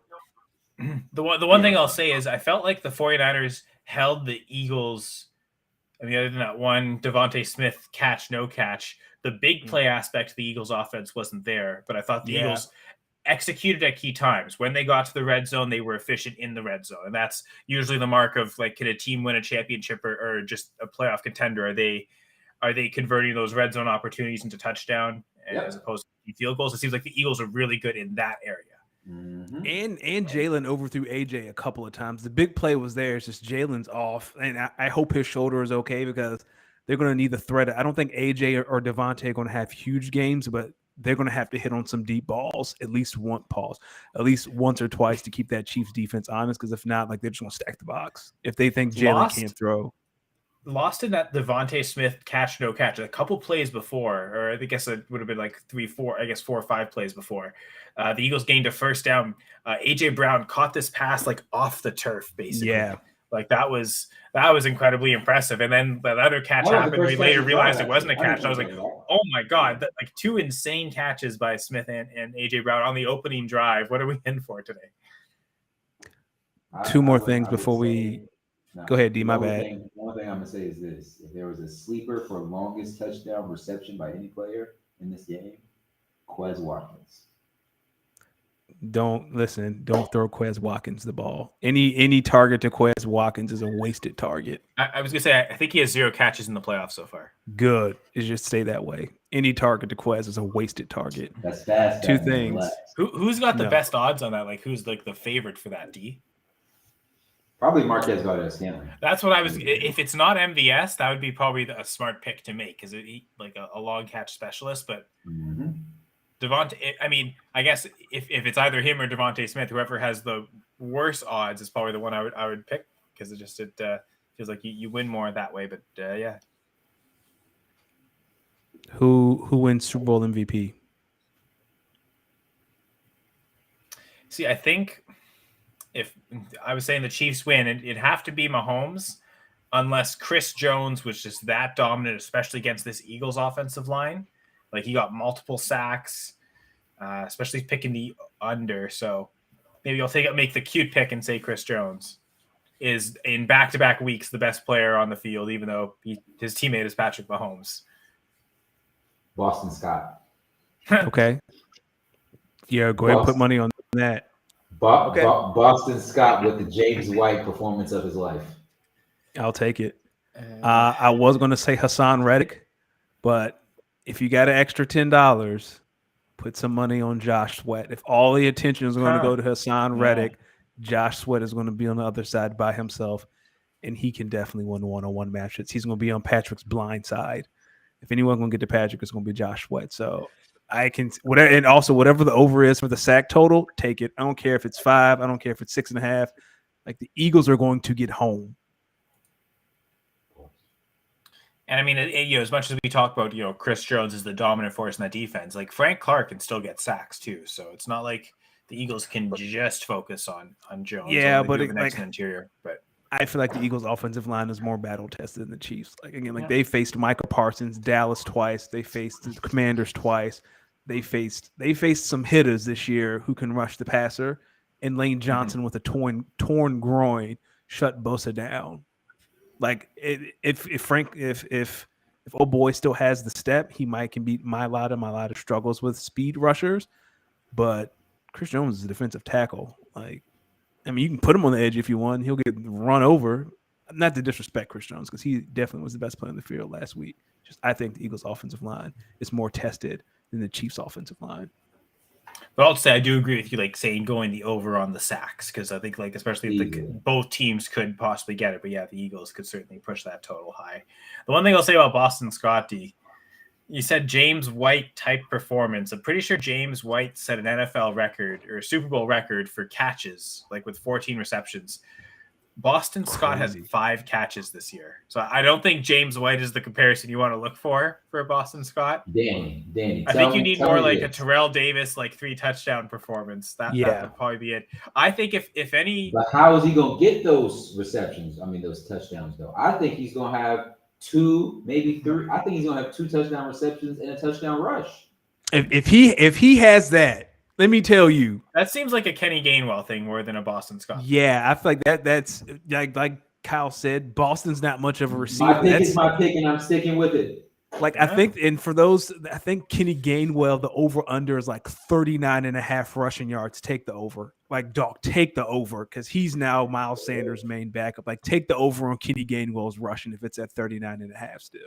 The one thing I'll say is I felt like the 49ers held the Eagles. I mean, other than that one Devontae Smith catch, no catch, the big play aspect of the Eagles offense wasn't there. But I thought the Eagles executed at key times. When they got to the red zone, they were efficient in the red zone. And that's usually the mark of, like, can a team win a championship or just a playoff contender? Are they converting those red zone opportunities into touchdown as opposed to field goals? It seems like the Eagles are really good in that area. Mm-hmm. And Jalen overthrew AJ a couple of times. The big play was there. It's just Jalen's off. And I hope his shoulder is okay because they're going to need the threat. I don't think AJ or Devontae are going to have huge games, but they're going to have to hit on some deep balls at least once or twice to keep that Chiefs defense honest. Because if not, like, they're just going to stack the box if they think Jalen can't throw. Lost in that Devontae Smith catch, no catch, a couple plays before, or I guess it would have been like 4 or 5 plays before. The Eagles gained a first down. AJ Brown caught this pass like off the turf, basically. Yeah. Like that was incredibly impressive. And then that other catch happened. We later realized it wasn't a catch. And I was like, oh my God, like 2 insane catches by Smith and AJ Brown on the opening drive. What are we in for today? 2 more things before we go ahead, D. My bad. One thing I'm gonna say is this: if there was a sleeper for longest touchdown reception by any player in this game, Quez Watkins. Don't throw Quez Watkins the ball. Any target to Quez Watkins is a wasted target. I was gonna say I think he has 0 catches in the playoffs so far. Good. It just stay that way. Any target to Quez is a wasted target. That's fast. 2 things. Who's got the best odds on that? Like, who's like the favorite for that, D? Probably Marquez Valdes-Scantling. That's what I was. If it's not MVS, that would be probably a smart pick to make because it like a long catch specialist. But Devontae, I mean, I guess if it's either him or Devontae Smith, whoever has the worst odds is probably the one I would pick because it feels like you win more that way. But yeah. Who wins Super Bowl MVP? See, I think. If I was saying the Chiefs win, it'd have to be Mahomes unless Chris Jones was just that dominant, especially against this Eagles offensive line. Like he got multiple sacks, especially picking the under. So maybe I'll make the cute pick and say Chris Jones is in back-to-back weeks the best player on the field, even though his teammate is Patrick Mahomes. Boston Scott. Okay. Yeah, go ahead and put money on that. Boston Scott with the James White performance of his life. I'll take it. I was going to say Hassan Reddick, but if you got an extra $10, put some money on Josh Sweat. If all the attention is going to go to Hassan Reddick, Josh Sweat is going to be on the other side by himself, and he can definitely win one-on-one matches. He's going to be on Patrick's blind side. If anyone's going to get to Patrick, it's going to be Josh Sweat. So I can whatever the over is for the sack total, take it. I don't care if it's 5. I don't care if it's 6.5. Like the Eagles are going to get home. And I mean, as much as we talk about, Chris Jones is the dominant force in that defense. Like Frank Clark can still get sacks too, so it's not like the Eagles can just focus on Jones. Yeah, but the next interior. But I feel like the Eagles' offensive line is more battle tested than the Chiefs. Like again, they faced Micah Parsons, Dallas twice. They faced the Commanders twice. They faced some hitters this year who can rush the passer, and Lane Johnson with a torn groin shut Bosa down. Like if old boy still has the step, he can beat Mailata. Mailata struggles with speed rushers, but Chris Jones is a defensive tackle. Like, I mean, you can put him on the edge if you want. He'll get run over. Not to disrespect Chris Jones because he definitely was the best player on the field last week. I think the Eagles' offensive line is more tested than the Chiefs' offensive line. But I'll say I do agree with you, like saying going the over on the sacks because I think like especially if both teams could possibly get it, but yeah, the Eagles could certainly push that total high. The one thing I'll say about Boston Scott, you said James White type performance. I'm pretty sure James White set an NFL record or a Super Bowl record for catches, like with 14 receptions. Boston Scott has 5 catches this year. So I don't think James White is the comparison you want to look for a Boston Scott. Danny. I think you need more like a Terrell Davis, like 3 touchdown performance. That would probably be it. I think if any. But how is he going to get those receptions? I mean, those touchdowns, though. I think he's going to have 2, maybe 3. I think he's going to have 2 touchdown receptions and a touchdown rush. If he has that, let me tell you, that seems like a Kenny Gainwell thing more than a Boston Scott. Yeah, I feel like that's like Kyle said, Boston's not much of a receiver. My pick is my pick, and I'm sticking with it. Like I think, and for those, I think Kenny Gainwell, the over-under is like 39.5 rushing yards. Take the over. Like, dog, take the over, because he's now Miles Sanders' main backup. Like, take the over on Kenny Gainwell's rushing if it's at 39.5 still.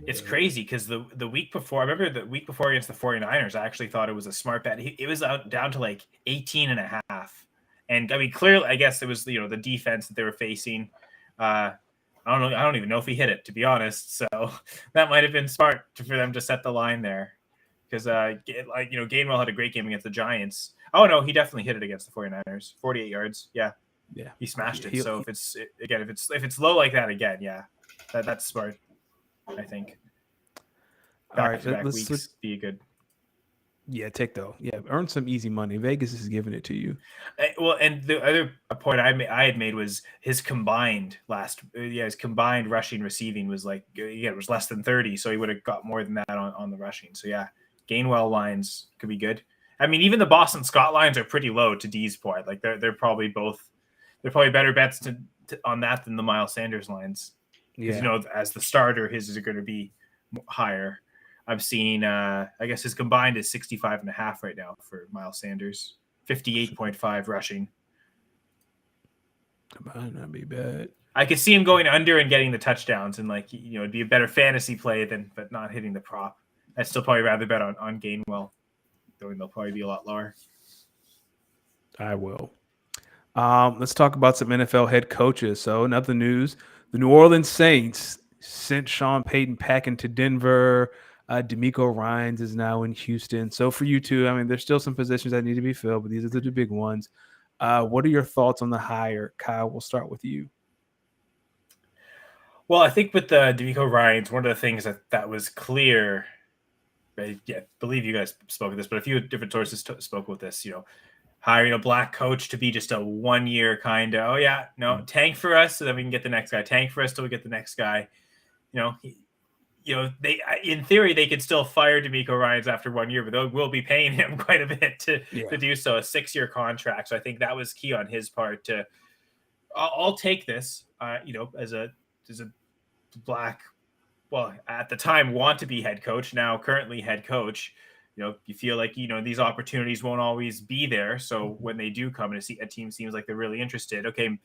It's crazy because the week before, I remember the week before against the 49ers, I actually thought it was a smart bet. It was down to like 18.5. And I mean, clearly, I guess it was, the defense that they were facing. I don't even know if he hit it, to be honest. So that might have been smart for them to set the line there, because Gainwell had a great game against the Giants. Oh no, he definitely hit it against the 49ers. 48 yards. Yeah, he smashed it. So if it's low like that again, that's smart. I think. All right, let's be good. Yeah, earn some easy money. Vegas is giving it to you. Well, and the other point I had made was his combined rushing receiving was like, it was less than 30, so he would have got more than that on the rushing. So Gainwell lines could be good. I mean, even the Boston Scott lines are pretty low to D's point. Like they're probably better bets on that than the Miles Sanders lines. Because as the starter, his is going to be higher. I've seen, I guess his combined is 65.5 right now for Miles Sanders, 58.5 rushing. Might not be bad. I could see him going under and getting the touchdowns, and it'd be a better fantasy play but not hitting the prop. I'd still probably rather bet on Gainwell, though they'll probably be a lot lower. I will. Let's talk about some NFL head coaches. So in other news, the New Orleans Saints sent Sean Payton packing to Denver. D'Amico Ryans is now in Houston. So for you two, I mean, there's still some positions that need to be filled, but these are the 2 big ones. What are your thoughts on the hire? Kyle, we'll start with you. Well, I think with the D'Amico Ryans, one of the things that was clear, I believe you guys spoke of this, but a few different sources spoke with this, hiring a black coach to be just a 1-year kind of, tank for us so that we can get the next guy. Tank for us till we get the next guy. They in theory they could still fire D'Amico Ryans after 1 year, but they will be paying him quite a bit to do so, a 6-year contract. So I think that was key on his part to. I'll take this, as a black, well, at the time want to be head coach, now currently head coach. You feel like, these opportunities won't always be there. So when they do come and a team seems like they're really interested, okay,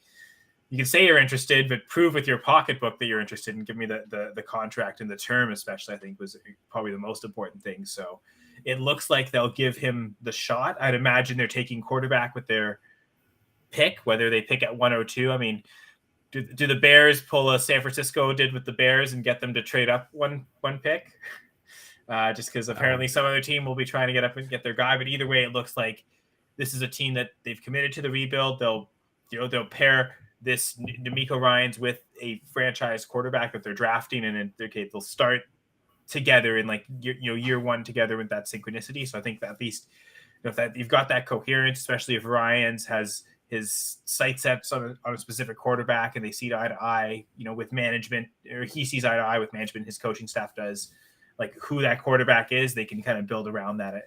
you can say you're interested, but prove with your pocketbook that you're interested and give me the contract and the term, especially, I think was probably the most important thing. So it looks like they'll give him the shot. I'd imagine they're taking quarterback with their pick, whether they pick at 102. I mean, do the Bears pull a San Francisco did with the Bears and get them to trade up one pick? Just because apparently some other team will be trying to get up and get their guy. But either way, it looks like this is a team that they've committed to the rebuild. They'll pair this D'Amico Ryans with a franchise quarterback that they're drafting, and they'll start together in year one together with that synchronicity. So I think that at least if that you've got that coherence, especially if Ryans has his sights set on a specific quarterback and they see eye to eye, with management, or he sees eye to eye with management, his coaching staff does, like who that quarterback is, they can kind of build around that.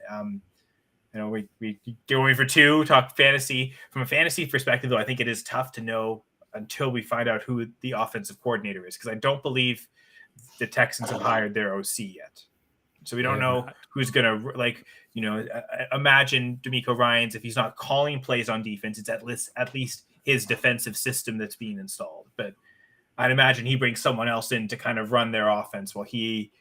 We going for 2, talk fantasy. From a fantasy perspective, though, I think it is tough to know until we find out who the offensive coordinator is, because I don't believe the Texans have hired their OC yet. So we don't know who's going to, imagine D'Amico Ryans, if he's not calling plays on defense, it's at least his defensive system that's being installed. But I'd imagine he brings someone else in to kind of run their offense while he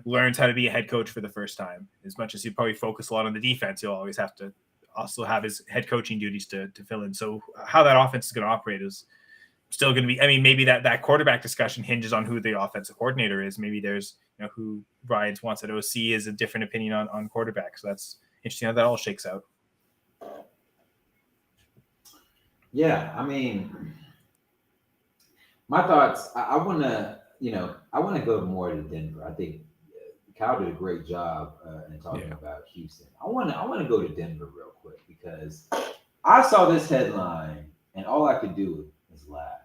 learns how to be a head coach for the first time. As much as he'd probably focus a lot on the defense, he'll always have to also have his head coaching duties to fill in. So how that offense is going to operate is still going to be, I mean, maybe that quarterback discussion hinges on who the offensive coordinator is. Maybe there's, who Ryans wants at OC is a different opinion on quarterback. So that's interesting how that all shakes out. Yeah. I mean, My thoughts. I want to, I want to go more to Denver. I think Kyle did a great job in talking about Houston. I want to go to Denver real quick because I saw this headline and all I could do is laugh.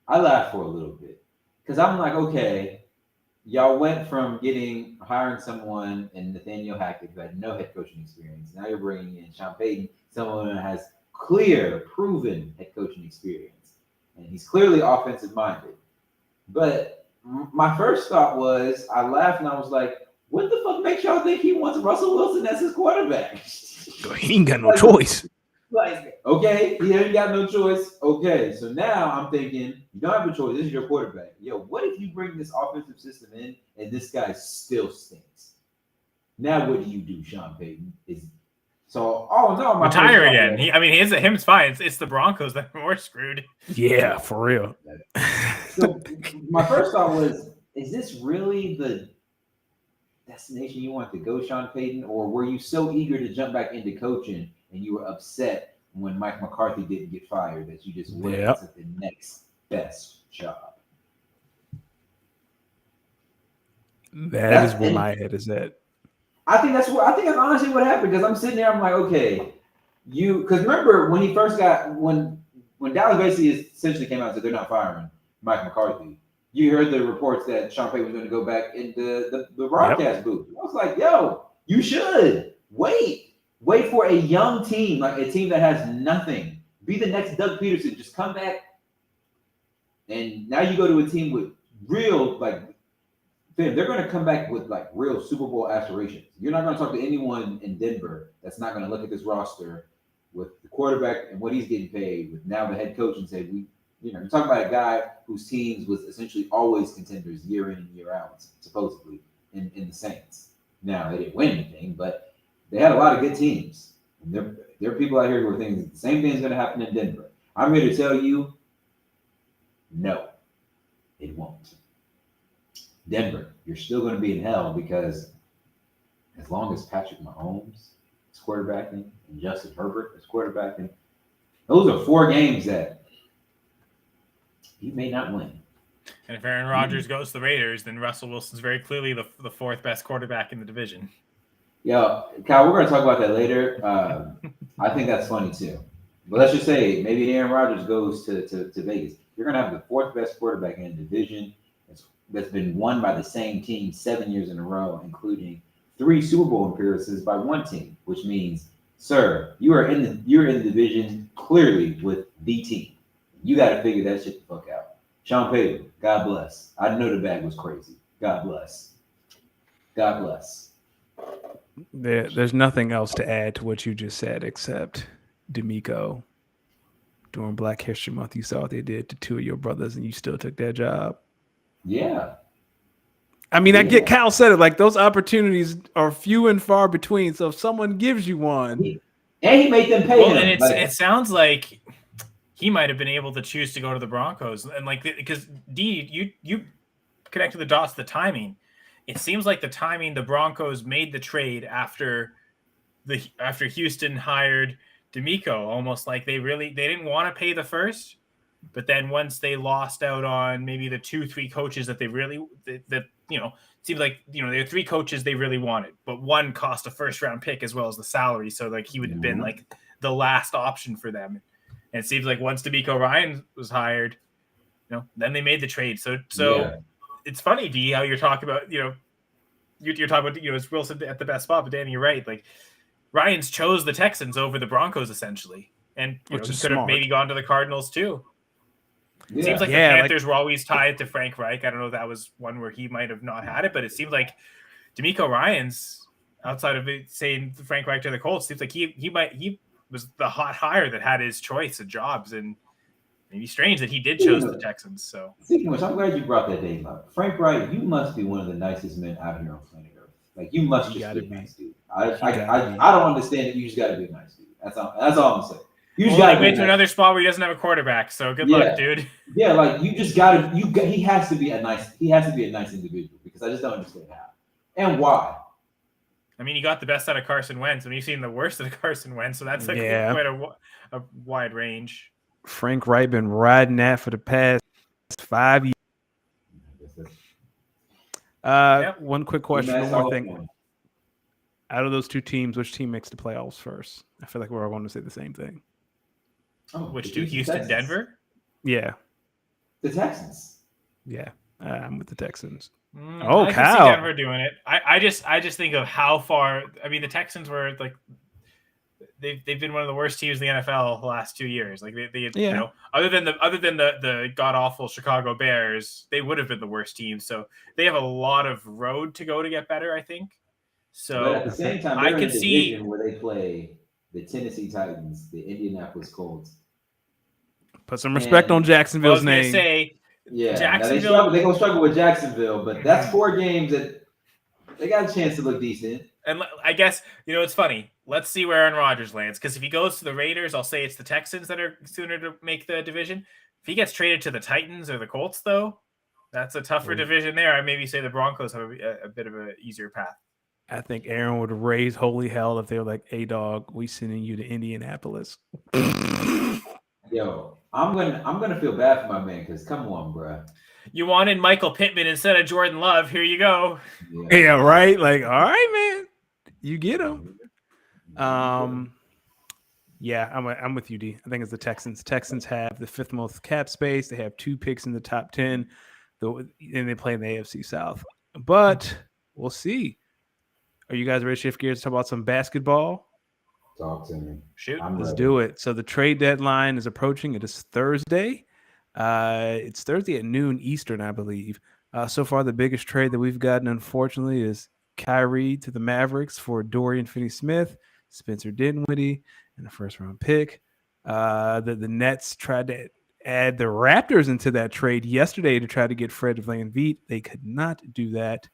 I laughed for a little bit because I'm like, okay, y'all went from hiring someone in Nathaniel Hackett who had no head coaching experience. Now you're bringing in Sean Payton, someone who has clear, proven head coaching experience, and he's clearly offensive minded. But my first thought was, I laughed and I was like, what the fuck makes y'all think he wants Russell Wilson as his quarterback? He ain't got no choice. Like, okay, he ain't got no choice. Okay, so now I'm thinking, you don't have a choice. This is your quarterback. Yo, what if you bring this offensive system in and this guy still stinks? Now what do you do, Sean Payton? Retire again. Him's fine. It's the Broncos that are more screwed. Yeah, for real. So my first thought was, is this really the destination you want to go, Sean Payton? Or were you so eager to jump back into coaching and you were upset when Mike McCarthy didn't get fired that you just went to the next best job? That's where my head is at. I think that's honestly what happened, because I'm sitting there, I'm like, okay, because remember when he first when Dallas basically essentially came out and said they're not firing Mike McCarthy, you heard the reports that Sean Payton was going to go back into the broadcast booth. I was like, yo, you should wait for a young team, like a team that has nothing. Be the next Doug Peterson. Just come back, and now you go to a team with real, they're going to come back with real Super Bowl aspirations. You're not going to talk to anyone in Denver that's not going to look at this roster with the quarterback and what he's getting paid, with now the head coach, and say, you're talking about a guy whose teams was essentially always contenders year in and year out, supposedly, in the Saints. Now, they didn't win anything, but they had a lot of good teams. And there are people out here who are thinking the same thing is going to happen in Denver. I'm here to tell you, no, it won't. Denver, you're still going to be in hell, because as long as Patrick Mahomes is quarterbacking and Justin Herbert is quarterbacking, those are 4 games that you may not win. And if Aaron Rodgers goes to the Raiders, then Russell Wilson's very clearly the 4th best quarterback in the division. Yeah, Kyle, we're going to talk about that later. I think that's funny too. But let's just say maybe Aaron Rodgers goes to Vegas. You're going to have the 4th best quarterback in the division that's been won by the same team 7 years in a row, including 3 Super Bowl appearances by one team, which means, sir, you're in the division clearly with the team. You got to figure that shit the fuck out. Sean Payton, God bless. I know the bag was crazy. God bless. God bless. There's nothing else to add to what you just said except D'Amico. During Black History Month, you saw what they did to 2 of your brothers, and you still took that job. Yeah. I mean, I get Kyle said it, those opportunities are few and far between. So if someone gives you one, and he made them pay him. And it sounds like he might have been able to choose to go to the Broncos, and because D, you connected the dots, the timing. It seems like the timing, the Broncos made the trade after Houston hired D'Amico, almost like they didn't want to pay the first. But then once they lost out on maybe the 2-3 coaches that seemed like, there are 3 coaches they really wanted, but one cost a 1st-round pick as well as the salary. So he would have been the last option for them. And it seems like once D'Amico Ryan was hired, then they made the trade. So It's funny, D, how you're talking about, you're talking about, is Wilson at the best spot, but Danny, you're right. Ryans chose the Texans over the Broncos essentially. And he could have maybe gone to the Cardinals too. It seems like the Panthers were always tied to Frank Reich. I don't know if that was one where he might have not had it, but it seems like D'Amico Ryans, outside of it saying Frank Reich to the Colts, seems like he was the hot hire that had his choice of jobs, and maybe strange that he did choose the Texans. So, speaking of which, I'm glad you brought that name up. Frank Reich, you must be one of the nicest men out here on planet Earth. You must just be a nice dude. I don't understand it. You just got to be a nice dude. That's all I'm gonna say. You just got to wait to another spot where he doesn't have a quarterback. So good luck, dude. Yeah, you just got to. He has to be a nice individual, because I just don't understand how and why. I mean, you got the best out of Carson Wentz, and you've seen the worst of Carson Wentz. So that's quite a wide range. Frank Reich been riding that for the past 5 years. Yep. One quick question, one more thing. Out of those two teams, which team makes the playoffs first? I feel like we're all going to say the same thing. Which two? Houston, Denver? Yeah. The Texans. Yeah. I'm with the Texans. I can see Denver doing it. I just think of how far. I mean, the Texans were like they've been one of the worst teams in the NFL the last 2 years. Like they you know, other than the god awful Chicago Bears, they would have been the worst team. So they have a lot of road to go to get better, I think. So but at the same time, they're in a division where they play the Tennessee Titans, the Indianapolis Colts. Put some respect on Jacksonville's name. I was gonna say, Jacksonville. They're gonna struggle with Jacksonville, but that's 4 games that they got a chance to look decent. And I guess, it's funny. Let's see where Aaron Rodgers lands. Because if he goes to the Raiders, I'll say it's the Texans that are sooner to make the division. If he gets traded to the Titans or the Colts, though, that's a tougher division there. I maybe say the Broncos have a bit of an easier path. I think Aaron would raise holy hell if they were like, "Hey, dog, we sending you to Indianapolis." Yo, I'm gonna feel bad for my man because come on, bro. You wanted Michael Pittman instead of Jordan Love. Here you go. Yeah, right. Like, all right, man, you get him. Yeah, I'm with you, D. I think it's the Texans. Texans have the 5th most cap space. They have 2 picks in the top 10, and they play in the AFC South. But we'll see. Are you guys ready to shift gears to talk about some basketball? Talk to me. Shoot. Let's do it. So the trade deadline is approaching. It is Thursday. It's Thursday at noon Eastern, I believe. So far, the biggest trade that we've gotten, unfortunately, is Kyrie to the Mavericks for Dorian Finney-Smith, Spencer Dinwiddie, and a first-round pick. The Nets tried to add the Raptors into that trade yesterday to try to get Fred VanVleet. They could not do that.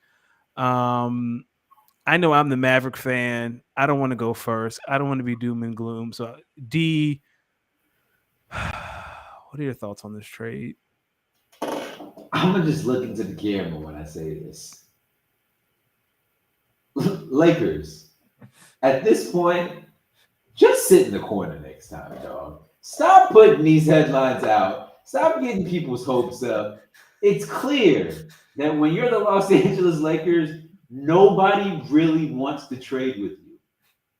I know I'm the Maverick fan. I don't want to go first. I don't want to be doom and gloom. So, D, what are your thoughts on this trade? I'm going to just look into the camera when I say this. Lakers, at this point, just sit in the corner next time, dog. Stop putting these headlines out. Stop getting people's hopes up. It's clear that when you're the Los Angeles Lakers, nobody really wants to trade with you.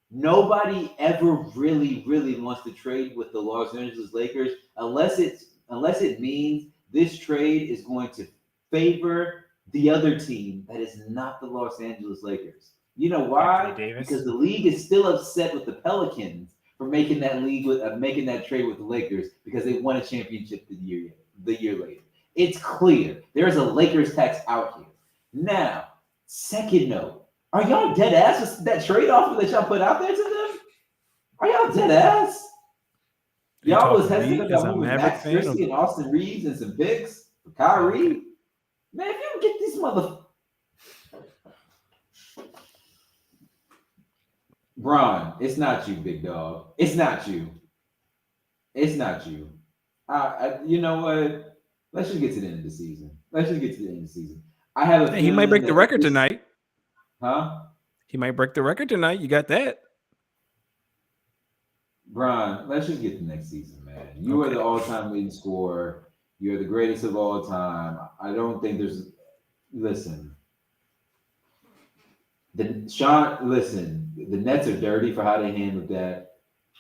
Nobody ever really wants to trade with the Los Angeles Lakers unless it means this trade is going to favor the other team that is not the Los Angeles Lakers. You know why? Because the league is still upset with the Pelicans for making that trade with the Lakers because they won a championship the year later. It's clear. There's a Lakers tax out here. Now, second note, are y'all dead ass with that trade offer that y'all put out there to them? Are y'all dead ass? Y'all was hesitant about moving Max Christie and Austin Reeves and some picks for Kyrie. Man, if you don't get these Bron, it's not you, big dog. It's not you. It's not you. You know what? Let's just get to the end of the season. I have a feeling he might break the record tonight. Huh? He might break the record tonight. You got that. Bron, let's just get to next season, man. You are the all-time leading scorer. You're the greatest of all time. I don't think there's... Listen. The Nets are dirty for how they handled that.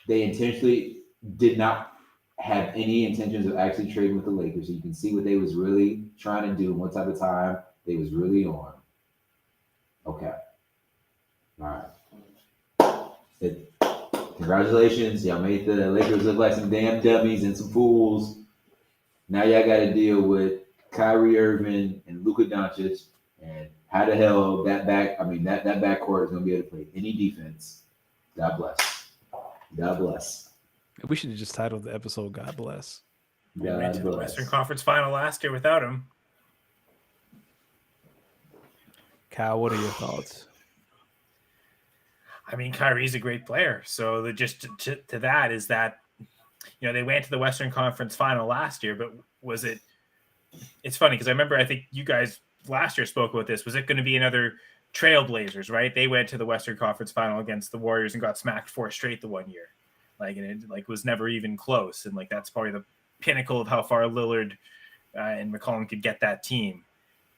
They intentionally did not have any intentions of actually trading with the Lakers. So you can see what they was really trying to do and what type of time they was really on. Okay. All right. Congratulations. Y'all made the Lakers look like some damn dummies and some fools. Now y'all got to deal with Kyrie Irving and Luka Doncic. And how the hell that backcourt is going to be able to play any defense. God bless. God bless. We should have just titled the episode "God Bless." We went to the Western Conference Final last year without him. Kyle, what are your thoughts? I mean, Kyrie's a great player. So just to that is that, they went to the Western Conference Final last year, but was it? It's funny because I think you guys last year spoke about this. Was it going to be another Trailblazers? Right? They went to the Western Conference Final against the Warriors and got smacked 4 straight the one year. And it was never even close. And that's probably the pinnacle of how far Lillard and McCollum could get that team,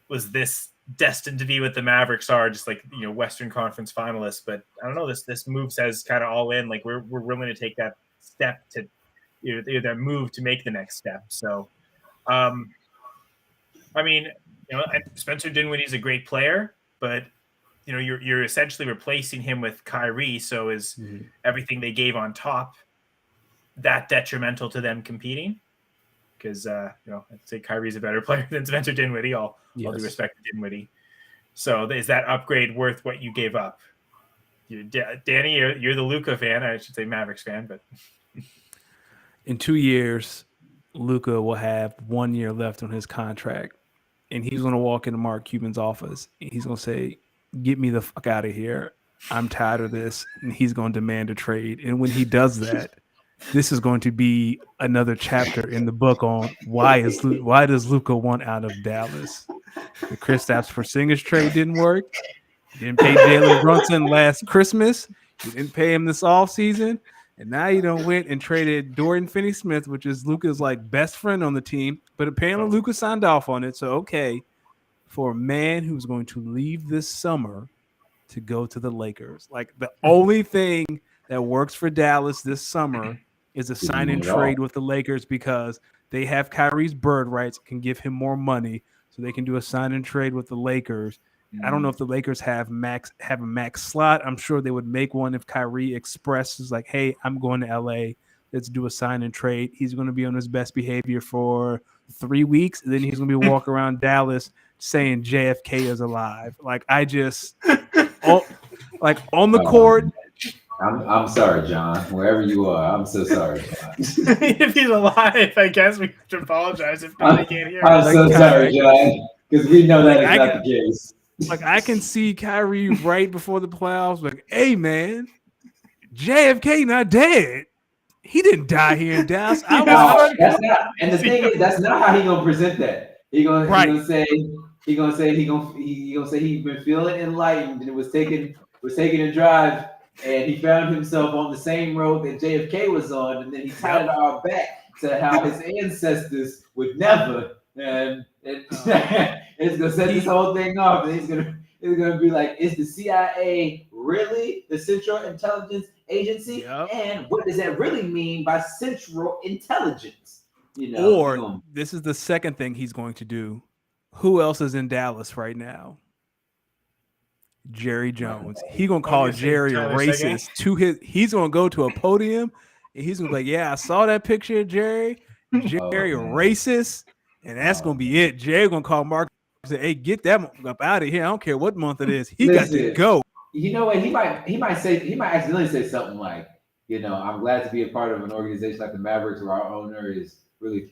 was this destined to be what the Mavericks are, just like, you know, Western Conference finalists? But I don't know. This move says kind of all in. Like we're willing to take that step to, you know, that move to make the next step. So, I mean, you know, Spencer Dinwiddie's a great player, but you know, you're essentially replacing him with Kyrie. So is everything they gave on top that detrimental to them competing? Because you know, I'd say Kyrie's a better player than Spencer Dinwiddie. All due respect to Dinwiddie. So is that upgrade worth what you gave up? Danny, you're the Luka fan. I should say Mavericks fan, but in 2 years, Luka will have 1 year left on his contract, and he's going to walk into Mark Cuban's office and he's going to say, "Get me the fuck out of here. I'm tired of this." And he's going to demand a trade. And when he does that, this is going to be another chapter in the book on why does Luka want out of Dallas? The Kristaps Porzingis trade didn't work. You didn't pay Jalen Brunson last Christmas. You didn't pay him this offseason. And now you don't went and traded Dorian Finney-Smith, which is Luka's like best friend on the team. But apparently Luka signed off on it. So, okay, for a man who's going to leave this summer to go to the Lakers, like the only thing that works for Dallas this summer is a sign and trade with the Lakers, because they have Kyrie's bird rights, can give him more money, so they can do a sign and trade with the Lakers. I don't know if the Lakers have a max slot. I'm sure they would make one if Kyrie expresses like, "Hey, I'm going to LA. Let's do a sign and trade." He's going to be on his best behavior for 3 weeks, and then he's going to be walking around Dallas saying JFK is alive. Like I just, on the court. I'm sorry, John. Wherever you are, I'm so sorry, John. If he's alive, I guess we should apologize if they can't hear. I'm so sorry, John, because we know that is not the case. Like I can see Kyrie right before the playoffs, like, "Hey man, JFK not dead. He didn't die here in Dallas." And the thing is, that's not how he gonna present that. He gonna say he's been feeling enlightened and was taking a drive, and he found himself on the same road that JFK was on, and then he tied it all back to how his ancestors would never. And it's gonna set this whole thing off, and he's gonna be like, "Is the CIA really the Central Intelligence Agency? Yep. And what does that really mean by Central Intelligence?" You know, or this is the second thing he's going to do. Who else is in Dallas right now? Jerry Jones. He's gonna call Jerry a racist to his. He's gonna go to a podium and he's gonna be like, "Yeah, I saw that picture of Jerry. Jerry a racist." And that's gonna be it. Jerry gonna call Mark and say, "Hey, get that up out of here. I don't care what month it is. He got to go." You know what? He might accidentally say something like, "You know, I'm glad to be a part of an organization like the Mavericks, where our owner is really,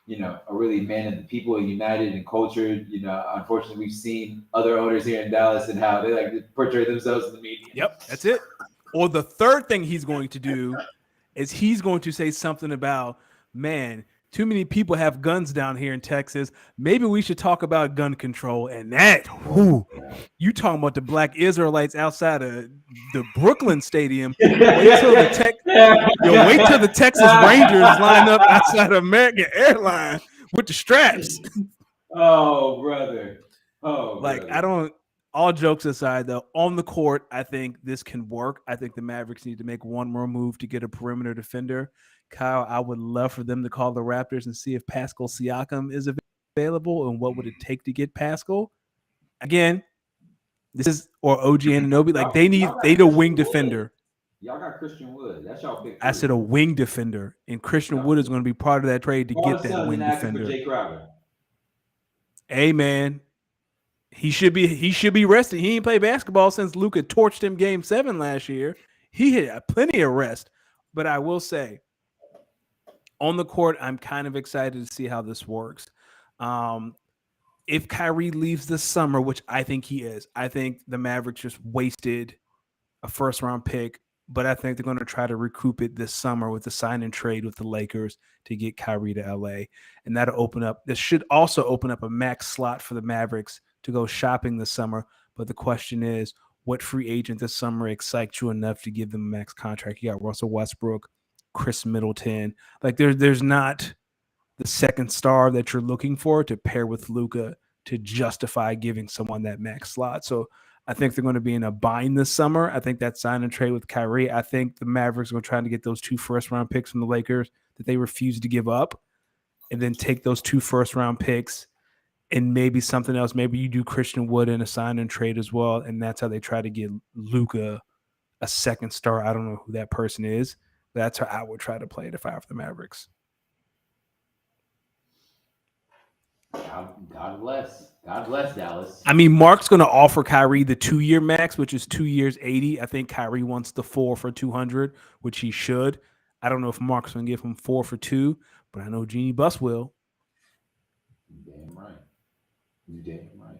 you know, a really man of the people and united and cultured." You know, unfortunately, we've seen other owners here in Dallas and how they like to portray themselves in the media. Yep, that's it. Or the third thing he's going to do is he's going to say something about, "Man, too many people have guns down here in Texas. Maybe we should talk about gun control." And that, you talking about the Black Israelites outside of the Brooklyn Stadium. Wait till the Texas Rangers line up outside of American Airlines with the straps. Oh, brother. All jokes aside, though, on the court, I think this can work. I think the Mavericks need to make one more move to get a perimeter defender. Kyle, I would love for them to call the Raptors and see if Pascal Siakam is available and what would it take to get Pascal. Again, this is or OG Anunoby. Like they need a wing defender. Y'all got Christian Wood. That's y'all big. I said a wing defender, and Christian Wood is going to be part of that trade to get that wing defender. Hey man, he should be rested. He ain't played basketball since Luka torched him Game 7 last year. He had plenty of rest, but I will say, on the court, I'm kind of excited to see how this works. If Kyrie leaves this summer, which I think he is, I think the Mavericks just wasted a first-round pick, but I think they're going to try to recoup it this summer with the sign and trade with the Lakers to get Kyrie to LA. And that'll open up. This should also open up a max slot for the Mavericks to go shopping this summer. But the question is, what free agent this summer excites you enough to give them a max contract? You got Russell Westbrook, Chris Middleton. Like there's not the second star that you're looking for to pair with Luka to justify giving someone that max slot. So I think they're going to be in a bind this summer. I think that sign and trade with Kyrie. I think the Mavericks are going to try to get those 2 first-round picks from the Lakers that they refuse to give up, and then take those 2 first-round picks and maybe something else. Maybe you do Christian Wood in a sign and trade as well, and that's how they try to get Luka a second star. I don't know who that person is. That's how I would try to play it if I were the Mavericks. God bless. God bless Dallas. I mean, Mark's going to offer Kyrie the 2-year max, which is 2 years, 80. I think Kyrie wants the 4 for 200, which he should. I don't know if Mark's going to give him 4 for 2, but I know Jeannie Buss will. Damn right. You damn right.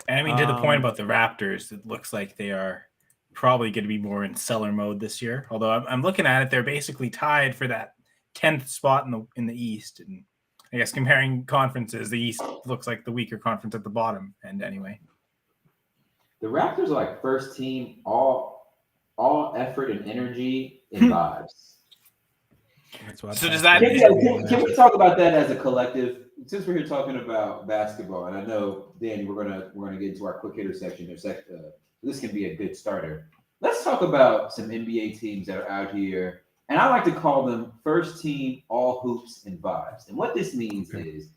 And I mean, to the point about the Raptors, it looks like they are probably going to be more in seller mode this year. Although I'm looking at it, they're basically tied for that 10th spot in the East. And I guess comparing conferences, the East looks like the weaker conference at the bottom end anyway. The Raptors are like first team, all effort and energy and vibes. So does that? Can we talk about that as a collective? Since we're here talking about basketball, and I know Danny, we're gonna get into our quick hitter section. This can be a good starter. Let's talk about some NBA teams that are out here, and I like to call them first team, all hoops and vibes. And what this means is,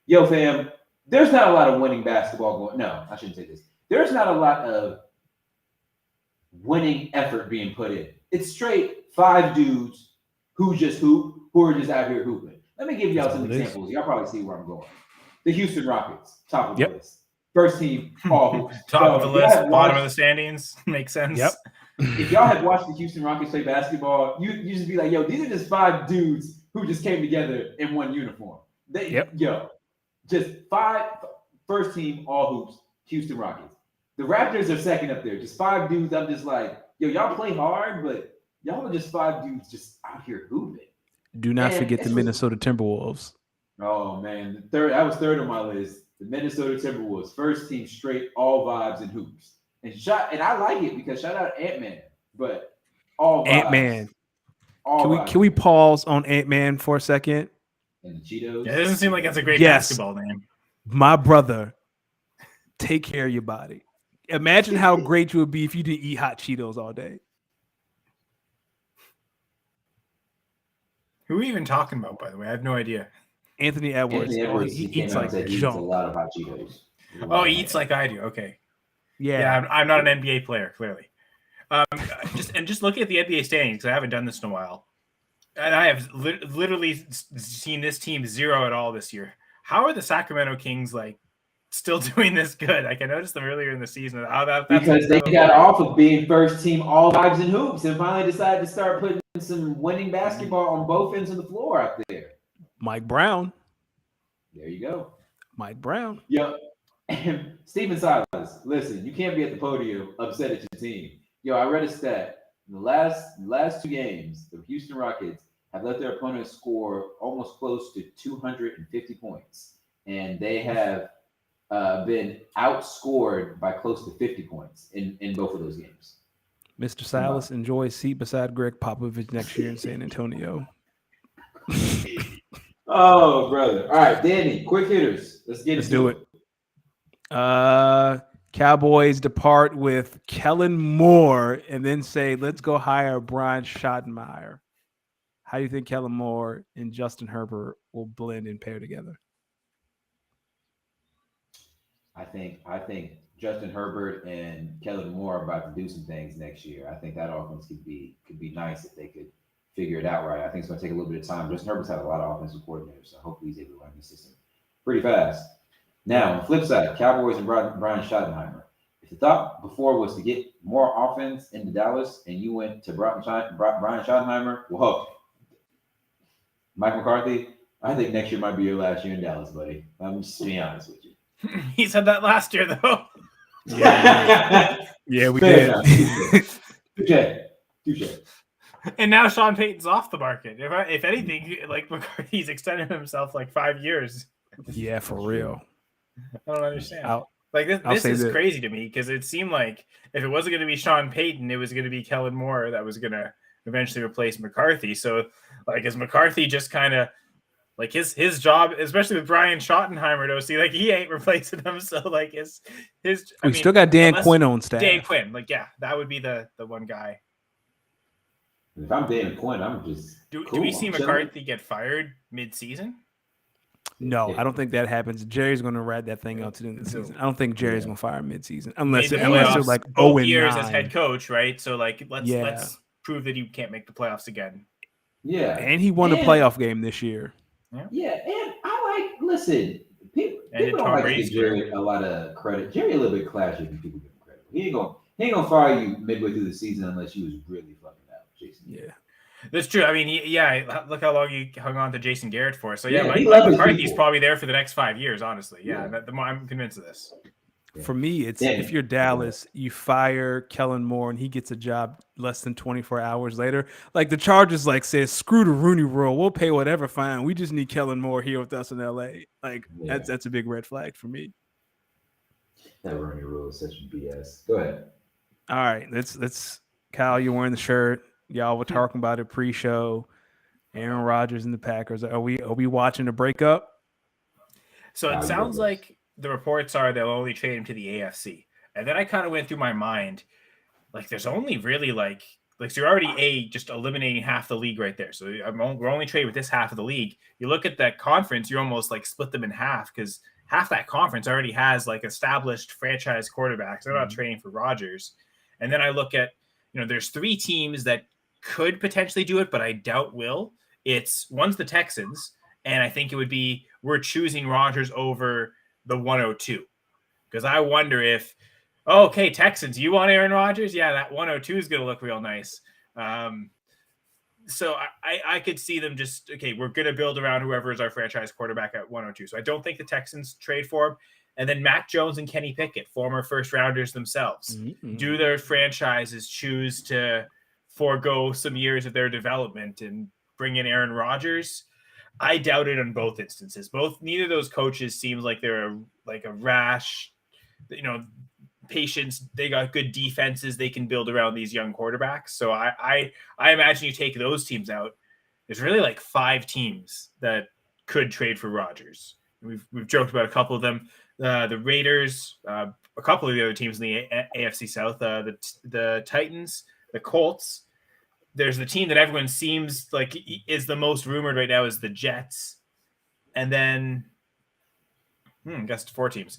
yo, fam, there's not a lot of winning basketball going. No, I shouldn't say this. There's not a lot of winning effort being put in. It's straight 5 dudes who just hoop, who are just out here hooping. Let me give y'all some examples. Y'all probably see where I'm going. The Houston Rockets, top of the list. First team, all hoops. Top of the list, bottom of the standings. Makes sense. Yep. If y'all have watched the Houston Rockets play basketball, you just be like, yo, these are just 5 dudes who just came together in one uniform. Yo, just 5 first team, all hoops, Houston Rockets. The Raptors are second up there. Just 5 dudes. I'm just like, yo, y'all play hard, but y'all are just 5 dudes just out here hooping. Do not forget the Minnesota Timberwolves. Oh man, that was third on my list. The Minnesota Timberwolves, first team straight, all vibes and hoops. And I like it because shout out Ant-Man, but all vibes. Ant-Man. All can we pause on Ant-Man for a second? And the Cheetos. Yeah, it doesn't seem like that's a great basketball name. My brother, take care of your body. Imagine how great you would be if you didn't eat hot Cheetos all day. Who are we even talking about, by the way? I have no idea. Anthony Edwards. He eats like junk. A lot of hot Cheetos. Oh, he eats like I do. Okay. Yeah, I'm not an NBA player, clearly. Just looking at the NBA standings, because I haven't done this in a while, and I have literally seen this team 0 at all this year. How are the Sacramento Kings still doing this good? I noticed them earlier in the season. Because they got off of being first team, all vibes and hoops, and finally decided to start putting some winning basketball on both ends of the floor out there. Mike Brown. There you go. Mike Brown. Yo, and Stephen Silas, listen, you can't be at the podium upset at your team. Yo, I read a stat. In the last 2 games, the Houston Rockets have let their opponents score almost close to 250 points. And they have been outscored by close to 50 points in both of those games. Mr. Silas, enjoy a seat beside Greg Popovich next year in San Antonio. Oh, brother. All right, Danny, quick hitters. Let's do it. Cowboys depart with Kellen Moore and then say, let's go hire Brian Schottenheimer. How do you think Kellen Moore and Justin Herbert will blend and pair together? I think Justin Herbert and Kellen Moore are about to do some things next year. I think that offense could be nice if they could figure it out right. I think it's going to take a little bit of time. Justin Herbert's had a lot of offensive coordinators, so hopefully he's able to learn the system pretty fast. Now, on the flip side, Cowboys and Brian Schottenheimer. If the thought before was to get more offense into Dallas and you went to Brian Schottenheimer, well, Mike McCarthy, I think next year might be your last year in Dallas, buddy. I'm just being honest with you. He said that last year, though. Yeah, we did. Touche. And now Sean Payton's off the market. If anything, McCarthy's extended himself 5 years. Yeah, for real. I don't understand. This is crazy to me because it seemed like if it wasn't going to be Sean Payton, it was going to be Kellen Moore that was going to eventually replace McCarthy. So, is McCarthy just kind of Like his job, especially with Brian Schottenheimer, to see like he ain't replacing him. So like his. We still got Dan Quinn on staff. Dan Quinn, like that would be the one guy. If I'm Dan Quinn, I'm just. Do we see McCarthy get fired mid-season? No, I don't think that happens. Jerry's going to ride that thing out to the end of the season. I don't think Jerry's going to fire mid-season unless they're like both years as head coach, right? So like let's prove that you can't make the playoffs again. Yeah, and he won a playoff game this year. Yeah, and I listen. People don't like to give Jerry a lot of credit. Jerry a little bit clashier than people give him credit. He ain't gonna fire you midway through the season unless you was really fucking out, Jason. Yeah. That's true. I mean, look how long he hung on to Jason Garrett for. So Mike McCarthy's probably there for the next 5 years, honestly. Yeah. The more I'm convinced of this. For me, it's if you're Dallas, you fire Kellen Moore and he gets a job less than 24 hours later. Like the Chargers, says, screw the Rooney Rule. We'll pay whatever fine. We just need Kellen Moore here with us in LA. That's a big red flag for me. That Rooney Rule is such BS. Go ahead. All right, let's. Kyle, you're wearing the shirt. Y'all were talking about it pre-show. Aaron Rodgers and the Packers. Are we watching a breakup? So it sounds like the reports are they'll only trade him to the AFC. And then I kind of went through my mind, there's only really so you're already just eliminating half the league right there. So we're only trading with this half of the league. You look at that conference, you almost split them in half because half that conference already has established franchise quarterbacks. They're not trading for Rodgers. And then I look at, there's 3 teams that could potentially do it, but I doubt will. One's the Texans, and I think it would be we're choosing Rodgers over the 102 because I wonder if Texans, you want Aaron Rodgers? Yeah, that 102 is going to look real nice. So I could see them just we're going to build around whoever is our franchise quarterback at 102. So I don't think the Texans trade for him. And then Mac Jones and Kenny Pickett, former first rounders themselves, do their franchises choose to forego some years of their development and bring in Aaron Rodgers? I doubt it on both instances. Neither of those coaches seems like they're a rash, patience. They got good defenses. They can build around these young quarterbacks. So I imagine you take those teams out. There's really 5 teams that could trade for Rodgers. We've joked about a couple of them. The Raiders, a couple of the other teams in the AFC South, the Titans, the Colts. There's the team that everyone seems like is the most rumored right now is the Jets. And then, I guess 4 teams.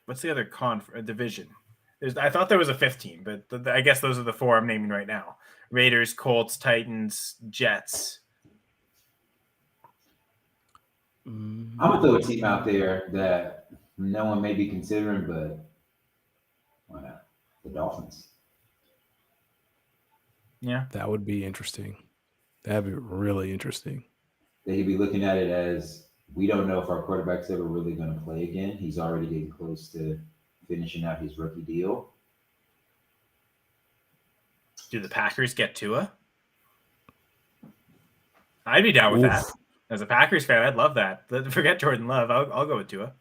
What's the other division? I thought there was a 5th team, but I guess those are the 4 I'm naming right now. Raiders, Colts, Titans, Jets. I'm going to throw a team out there that no one may be considering, but why not? The Dolphins. Yeah. That would be interesting. That'd be really interesting. They could be looking at it as we don't know if our quarterback's ever really going to play again. He's already getting close to finishing out his rookie deal. Do the Packers get Tua? I'd be down with that. As a Packers fan, I'd love that. Forget Jordan Love. I'll go with Tua.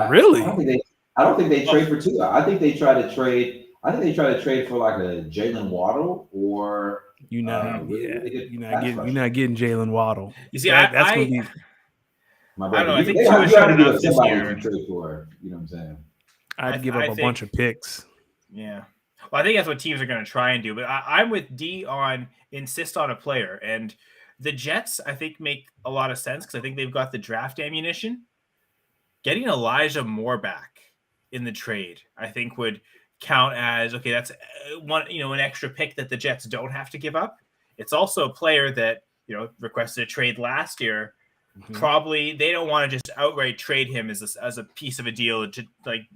Really? I don't think they trade for Tua. I think they try to trade for a Jalen Waddle or you're not getting Jalen Waddle. You see, that's going to be. I don't know. I think Tua showed enough this year. Trade for, you know what I'm saying? I'd give up a bunch of picks. Yeah. Well, I think that's what teams are going to try and do. But I'm with D on insist on a player. And the Jets, I think, make a lot of sense because I think they've got the draft ammunition. Getting Elijah Moore back in the trade, I think, would count as that's an extra pick that the Jets don't have to give up. It's also a player that requested a trade last year. Probably they don't want to just outright trade him as a piece of a deal to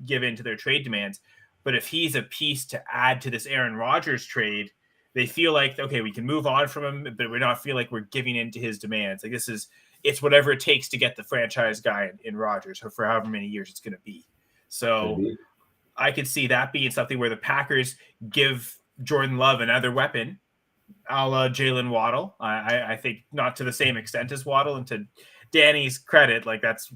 give in to their trade demands. But if he's a piece to add to this Aaron Rodgers trade, they feel like, we can move on from him, but we don't feel like we're giving in to his demands. It's whatever it takes to get the franchise guy in Rodgers for however many years it's going to be. So I could see that being something where the Packers give Jordan Love another weapon, a la Jalen Waddle. I think not to the same extent as Waddle, and Danny's credit, like that's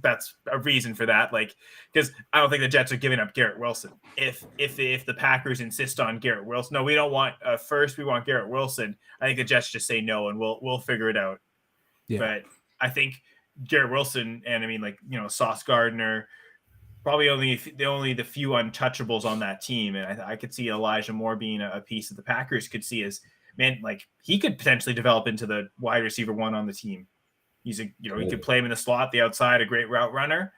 a reason for that. Like, because I don't think the Jets are giving up Garrett Wilson. If the Packers insist on Garrett Wilson, no, we don't want first. We want Garrett Wilson. I think the Jets just say no, and we'll figure it out. Yeah. But I think Garrett Wilson, and I mean, like, Sauce Gardner, probably only the few untouchables on that team, and I could see Elijah Moore being a piece that the Packers could see as, man, like he could potentially develop into the wide receiver one on the team. He's he could play him in the slot, the outside, a great route runner.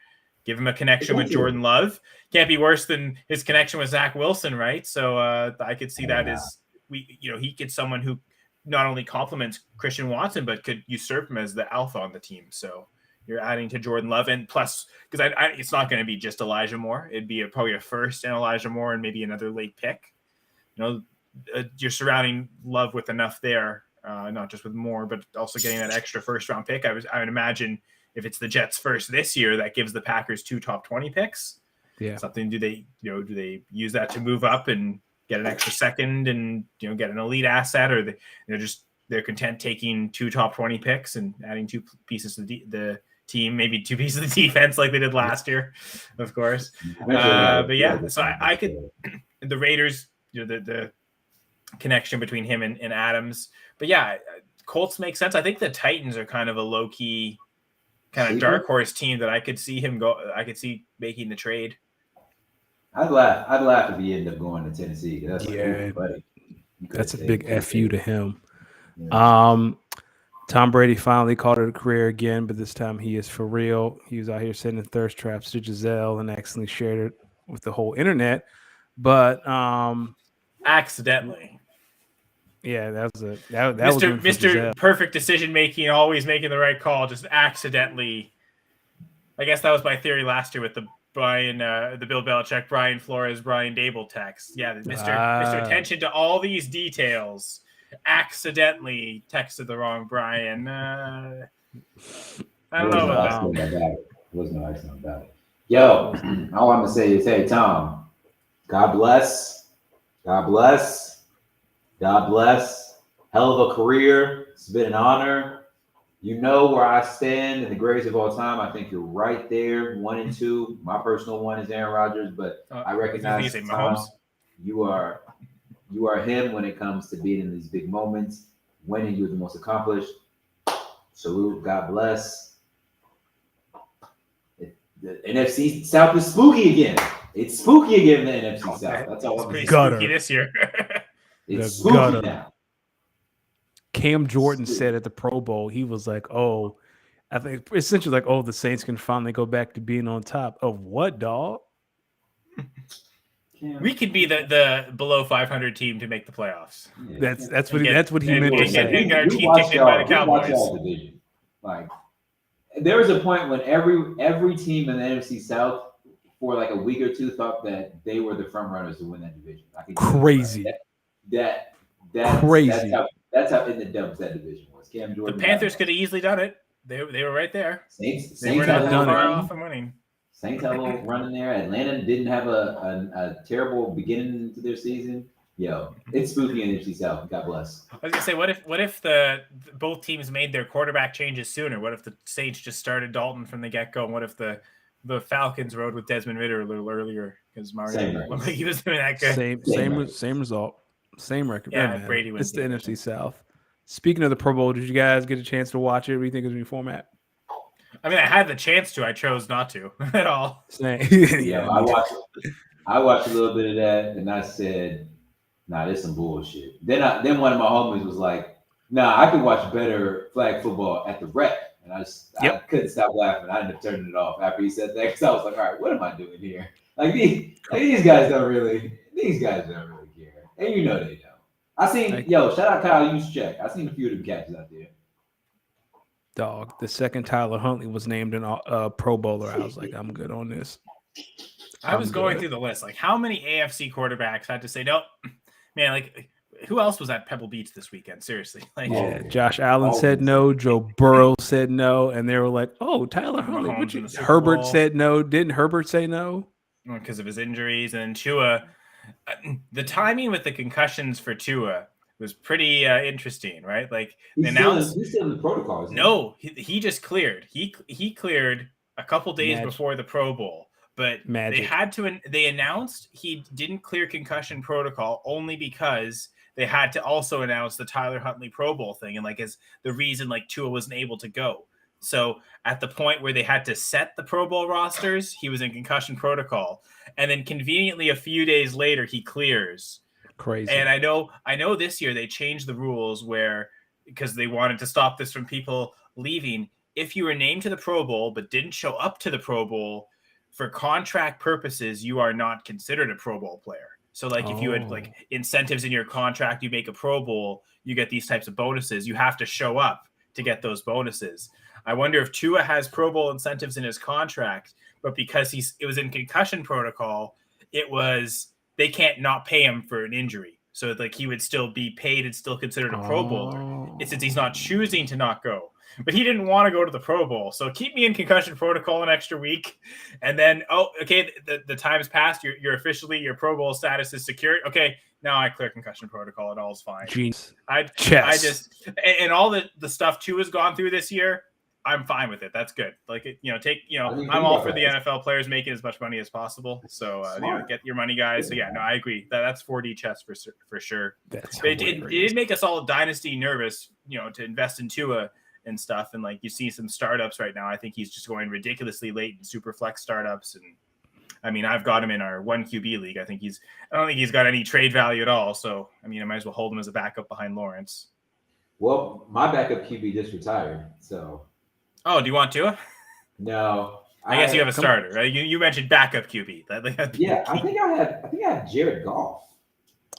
Give him a connection with Jordan Love. Can't be worse than his connection with Zach Wilson, right? So I could see that as he gets someone who not only complements Christian Watson but could usurp him as the alpha on the team. So you're adding to Jordan Love, and plus, because it's not going to be just Elijah Moore. It'd be probably a first and Elijah Moore and maybe another late pick. You're surrounding Love with enough there, not just with Moore, but also getting that extra first round pick. I would imagine if it's the Jets first this year, that gives the Packers 2 top 20 picks. Yeah. Something, do they use that to move up and get an extra second and, get an elite asset, or they're content taking 2 top 20 picks and adding 2 pieces to the team, maybe 2 pieces of the defense like they did last year, of course. But yeah, so I could, the Raiders, the connection between him and Adams. But yeah, Colts make sense. I think the Titans are kind of a low key, kind of dark horse team that I could see making the trade. I'd laugh if he ended up going to Tennessee. That's that's a big FU to him. Yeah. Tom Brady finally called it a career again, but this time he is for real. He was out here sending thirst traps to Giselle and accidentally shared it with the whole internet. But accidentally. Yeah, that was Mr. Perfect decision making, always making the right call, just accidentally. I guess that was my theory last year with the Bill Belichick, Brian Flores, Brian Dable text. Yeah, Mr. Attention to all these details. Accidentally texted the wrong Brian. I don't know about that. There was no accident about it. Yo, all I'm gonna say is, hey Tom, God bless. God bless. God bless. Hell of a career. It's been an honor. You know where I stand in the greatest of all time. I think you're right there, 1 and 2. My personal one is Aaron Rodgers, but I recognize Tom, you are him when it comes to being in these big moments. Winning, you're the most accomplished. Salute. God bless. The NFC South is spooky again. It's spooky again in the NFC South. That's all I'm pretty spooky this year. It's spooky now. Cam Jordan said at the Pro Bowl, he was like, "Oh, I think essentially like, oh, the Saints can finally go back to being on top of what, dog? We could be the below 500 team to make the playoffs." Yeah. That's what he meant to say. And our team kicked in by the Cowboys. Like, there was a point when every team in the NFC South for like a week or two thought that they were the front runners to win that division. Crazy. That's crazy. That's how in the dumps that division was. Cam Jordan. The Panthers could have easily done it. They were right there. Saints were not far off from winning. Saints had a little run in there. Atlanta didn't have a terrible beginning to their season. Yo, it's spooky in the NFC South. God bless. I was gonna say, what if the both teams made their quarterback changes sooner? What if the Saints just started Dalton from the get go? And what if the Falcons rode with Desmond Ridder a little earlier because Mario looked like he was doing that good? Same result. Same record. Yeah, Brady wins. It's the NFC South. Speaking of the Pro Bowl, did you guys get a chance to watch it? What do you think is the new format? I mean, I had the chance to. I chose not to at all. Yeah, I watched a little bit of that, and I said, "Nah, this some bullshit." Then one of my homies was like, "Nah, I could watch better flag football at the Rec," and I couldn't stop laughing. I ended up turning it off after he said that because I was like, "All right, what am I doing here? Like these guys don't really care." And you know they don't. I seen, shout out Kyle Juszczyk. I seen a few of them catches out there. Dog, the second Tyler Huntley was named a Pro Bowler. I was like, I'm good on this. I was going through the list. Like, how many AFC quarterbacks had to say, nope, man, like, who else was at Pebble Beach this weekend? Seriously. Like, Josh Allen said no. Joe Burrow said no. And they were like, oh, Tyler Huntley. Herbert said no. Didn't Herbert say no? Because of his injuries. And Tua. The timing with the concussions for Tua, was pretty interesting, right? Like he's still in the protocol. No, he just cleared. He cleared a couple days before the Pro Bowl, but they announced he didn't clear concussion protocol only because they had to also announce the Tyler Huntley Pro Bowl thing, and like as the reason like Tua wasn't able to go. So at the point where they had to set the Pro Bowl rosters, he was in concussion protocol, and then conveniently a few days later he clears. Crazy. And I know this year they changed the rules where, because they wanted to stop this from people leaving, if you were named to the Pro Bowl but didn't show up to the Pro Bowl, for contract purposes, you are not considered a Pro Bowl player. So like if you had like incentives in your contract, you make a Pro Bowl, you get these types of bonuses. You have to show up to get those bonuses. I wonder if Tua has Pro Bowl incentives in his contract, but because it was in concussion protocol, they can't not pay him for an injury. So like he would still be paid and still considered a Pro Bowler. It's since he's not choosing to not go. But he didn't want to go to the Pro Bowl. So keep me in concussion protocol an extra week. And then, the time's passed. You're officially, your Pro Bowl status is secured. Okay, now I clear concussion protocol. It all's fine. Jeez. I just, and all the stuff Tua has gone through this year, I'm fine with it. That's good. Like, I'm all for the NFL players making as much money as possible. So, get your money, guys. So, yeah, no, I agree. That's 4D chess for sure. It did make us all dynasty nervous, to invest in Tua and stuff. And, like, you see some startups right now. I think he's just going ridiculously late in super flex startups. And, I mean, I've got him in our 1QB league. I don't think he's got any trade value at all. So, I mean, I might as well hold him as a backup behind Lawrence. Well, my backup QB just retired, so. Oh, do you want Tua? No. I guess you have a starter, right? You mentioned backup QB. Yeah, I think I have Jared Goff.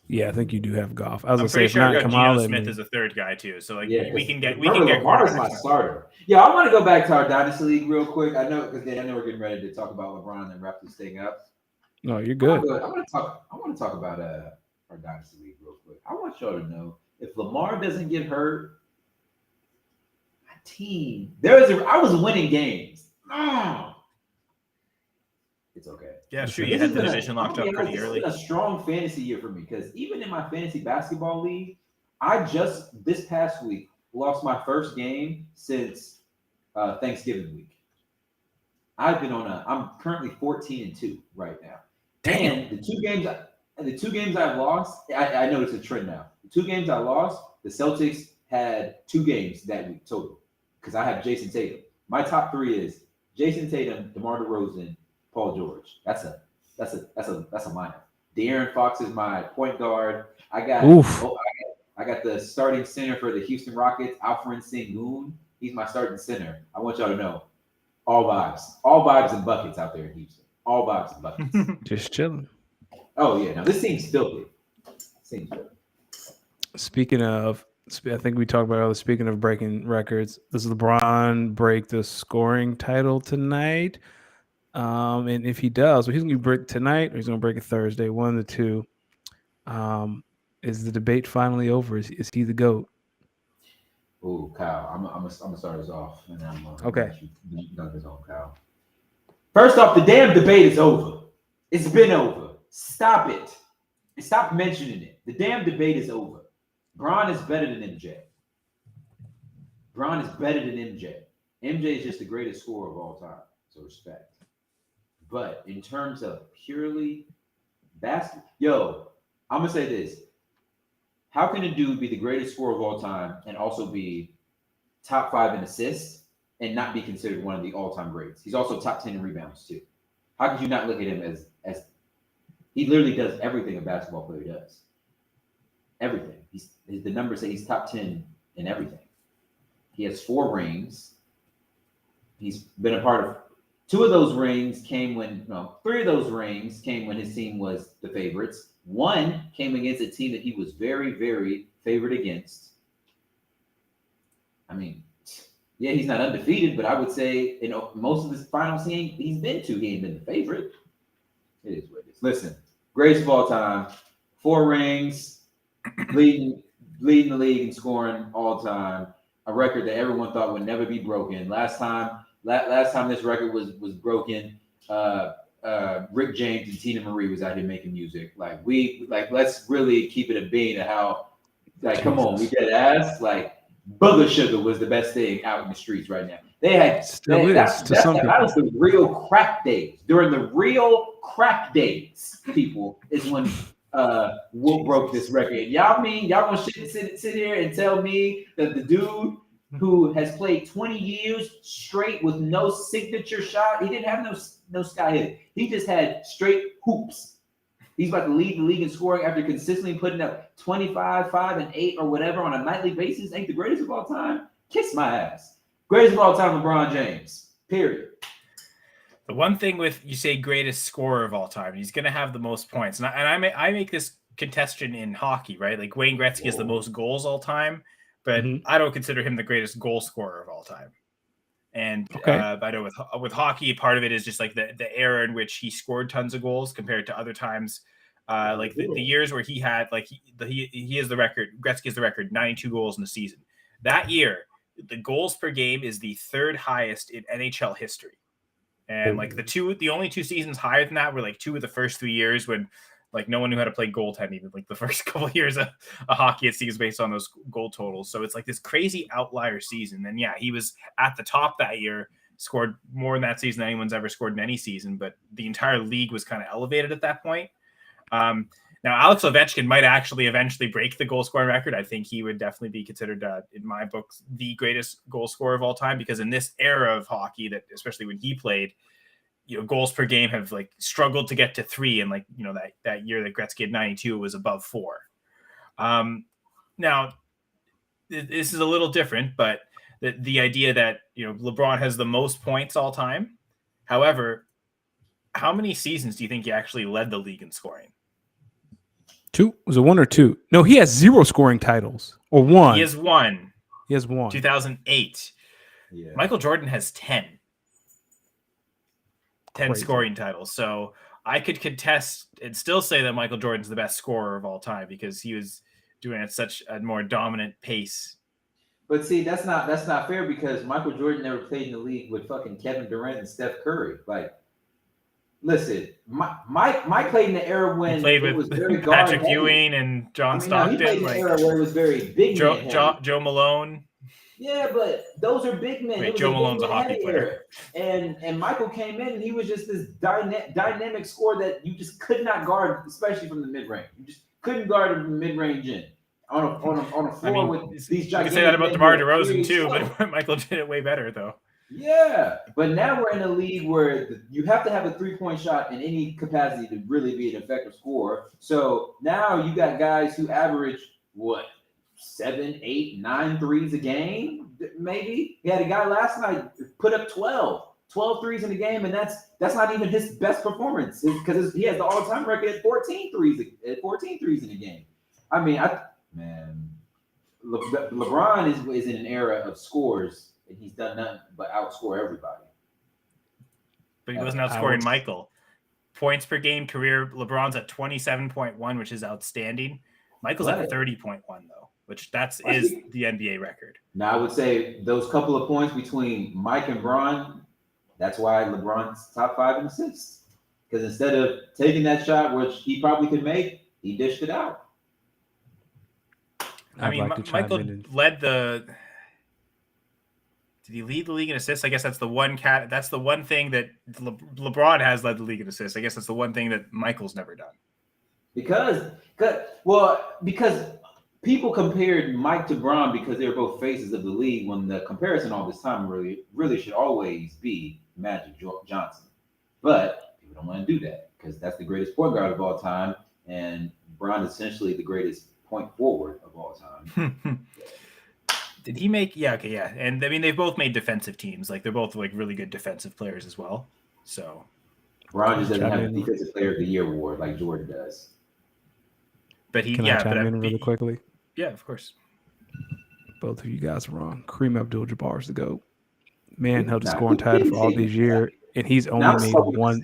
Yeah, I think you do have Goff. I was I'm gonna say, pretty sure not Geno Smith is a third guy too. So like we can get Lamar's my starter. Yeah, I want to go back to our dynasty league real quick. I know because I know we're getting ready to talk about LeBron and wrap this thing up. No, you're good. I want to talk about our dynasty league real quick. I want y'all to know if Lamar doesn't get hurt, my team I was winning games. It's okay. Yeah, sure. You had the division locked up pretty early. It's been a strong fantasy year for me because even in my fantasy basketball league, I just this past week lost my first game since Thanksgiving week. I'm currently 14-2 right now. Damn. And the two games I've lost, I noticed a trend now. The 2 games I lost, the Celtics had 2 games that week total because I have Jason Tatum. My top 3 is Jason Tatum, DeMar DeRozan, Paul George. That's a lineup. De'Aaron Fox is my point guard. I got the starting center for the Houston Rockets, Alfred Sengun. He's my starting center. I want y'all to know, all vibes and buckets out there in Houston. All vibes and buckets. Just chilling. Oh yeah, now this seems filthy. Speaking of, I think we talked about earlier. Speaking of breaking records, does LeBron break the scoring title tonight? And if he does, well, he's going to break tonight or he's going to break it Thursday, one of the two. Is the debate finally over? Is he the GOAT? Oh, Kyle, I'm gonna start us off, and I'm okay. You done this on Kyle. First off, the damn debate is over. It's been over. Stop it. Stop mentioning it. The damn debate is over. Bron is better than MJ. MJ is just the greatest scorer of all time. So respect. But in terms of purely basketball, I'm gonna say this. How can a dude be the greatest scorer of all time and also be top 5 in assists and not be considered one of the all-time greats? He's also top 10 in rebounds too. How could you not look at him as he literally does everything a basketball player does? Everything. The numbers say he's top 10 in everything. He has 4 rings. He's been a part of 3 of those rings came when his team was the favorites. 1 came against a team that he was very, very favored against. I mean, yeah, he's not undefeated, but I would say in most of his finals he's been to, he ain't been the favorite. It is what it is. Listen, greatest of all time, 4 rings, leading the league in scoring all time, a record that everyone thought would never be broken. Last time this record was broken, Rick James and Tina Marie was out here making music. Let's really keep it a bean of how Like, come on, we get ass. Like, booger sugar was the best thing out in the streets right now. That was the real crack days. During the real crack days, people, is when Wolf broke this record. Y'all gonna sit here and tell me that the dude who has played 20 years straight with no signature shot, he didn't have no sky hit. He just had straight hoops. He's about to lead the league in scoring after consistently putting up 25, 5, and 8 or whatever on a nightly basis. Ain't the greatest of all time? Kiss my ass. Greatest of all time, LeBron James. Period. The one thing with you say greatest scorer of all time, he's going to have the most points. And I make this contestation in hockey, right? Like Wayne Gretzky has the most goals all time, but I don't consider him the greatest goal scorer of all time. And I know with hockey, part of it is just like the era in which he scored tons of goals compared to other times. Like the years where he had he has the record. Gretzky has the record, 92 goals in a season. That year, the goals per game is the third highest in NHL history. And like the only 2 seasons higher than that were like 2 of the first 3 years when like no one knew how to play goaltending. Like the first couple of years of hockey, it seems based on those goal totals. So it's like this crazy outlier season. And yeah, he was at the top that year, scored more in that season than anyone's ever scored in any season. But the entire league was kind of elevated at that point. Now, Alex Ovechkin might actually eventually break the goal scoring record. I think he would definitely be considered, in my books, the greatest goal scorer of all time, because in this era of hockey, that especially when he played, goals per game have like struggled to get to 3. And like, that year that Gretzky had 92, it was above 4. Now this is a little different, but the idea that, LeBron has the most points all time. However, how many seasons do you think he actually led the league in scoring? 2? Was it 1 or 2? No, he has 0 scoring titles, or 1. He has 1. 2008. Yeah. Michael Jordan has 10. 10 Crazy. Scoring titles. So I could contest and still say that Michael Jordan's the best scorer of all time because he was doing it at such a more dominant pace. But see, that's not fair because Michael Jordan never played in the league with fucking Kevin Durant and Steph Curry. Like, listen, Mike played in the era when it was very Patrick Ewing and John Stockton. He played in the era where it was very big Joe Malone. Yeah, but those are big men. Wait, Joe Malone's a hockey player. And Michael came in and he was just this dynamic scorer that you just could not guard, especially from the mid-range. You just couldn't guard the mid-range in. On a floor with these gigantic. You can say that about DeMar DeRozan too, but Michael did it way better though. Yeah, but now we're in a league where you have to have a 3-point shot in any capacity to really be an effective scorer. So now you got guys who average 7, 8, 9 threes a game, maybe. He had a guy last night put up 12 threes in a game, and that's not even his best performance because he has the all-time record at 14 threes in a game. I mean, LeBron is in an era of scores, and he's done nothing but outscore everybody. But he wasn't outscoring Michael. Points per game career, LeBron's at 27.1, which is outstanding. Michael's at 30.1 though, which is the NBA record. Now I would say those couple of points between Mike and Bron, that's why LeBron's top 5 in assists. Because instead of taking that shot, which he probably could make, he dished it out. Michael led the. Did he lead the league in assists? I guess that's the one That's the one thing that LeBron has led the league in assists. I guess that's the one thing that Michael's never done. Because people compared Mike to Bron because they were both faces of the league. When the comparison all this time really should always be Magic Johnson, but people don't want to do that because that's the greatest point guard of all time, and Bron is essentially the greatest point forward of all time. Did he make? Yeah, okay, yeah. And I mean, they've both made defensive teams. Like they're both like really good defensive players as well. So Bron just doesn't have a Defensive Player of the Year award like Jordan does. But he, Can I chime in really quickly? Yeah, of course. Both of you guys are wrong. Kareem Abdul-Jabbar is the GOAT. Man held the scoring title for all these years, and he's only made one.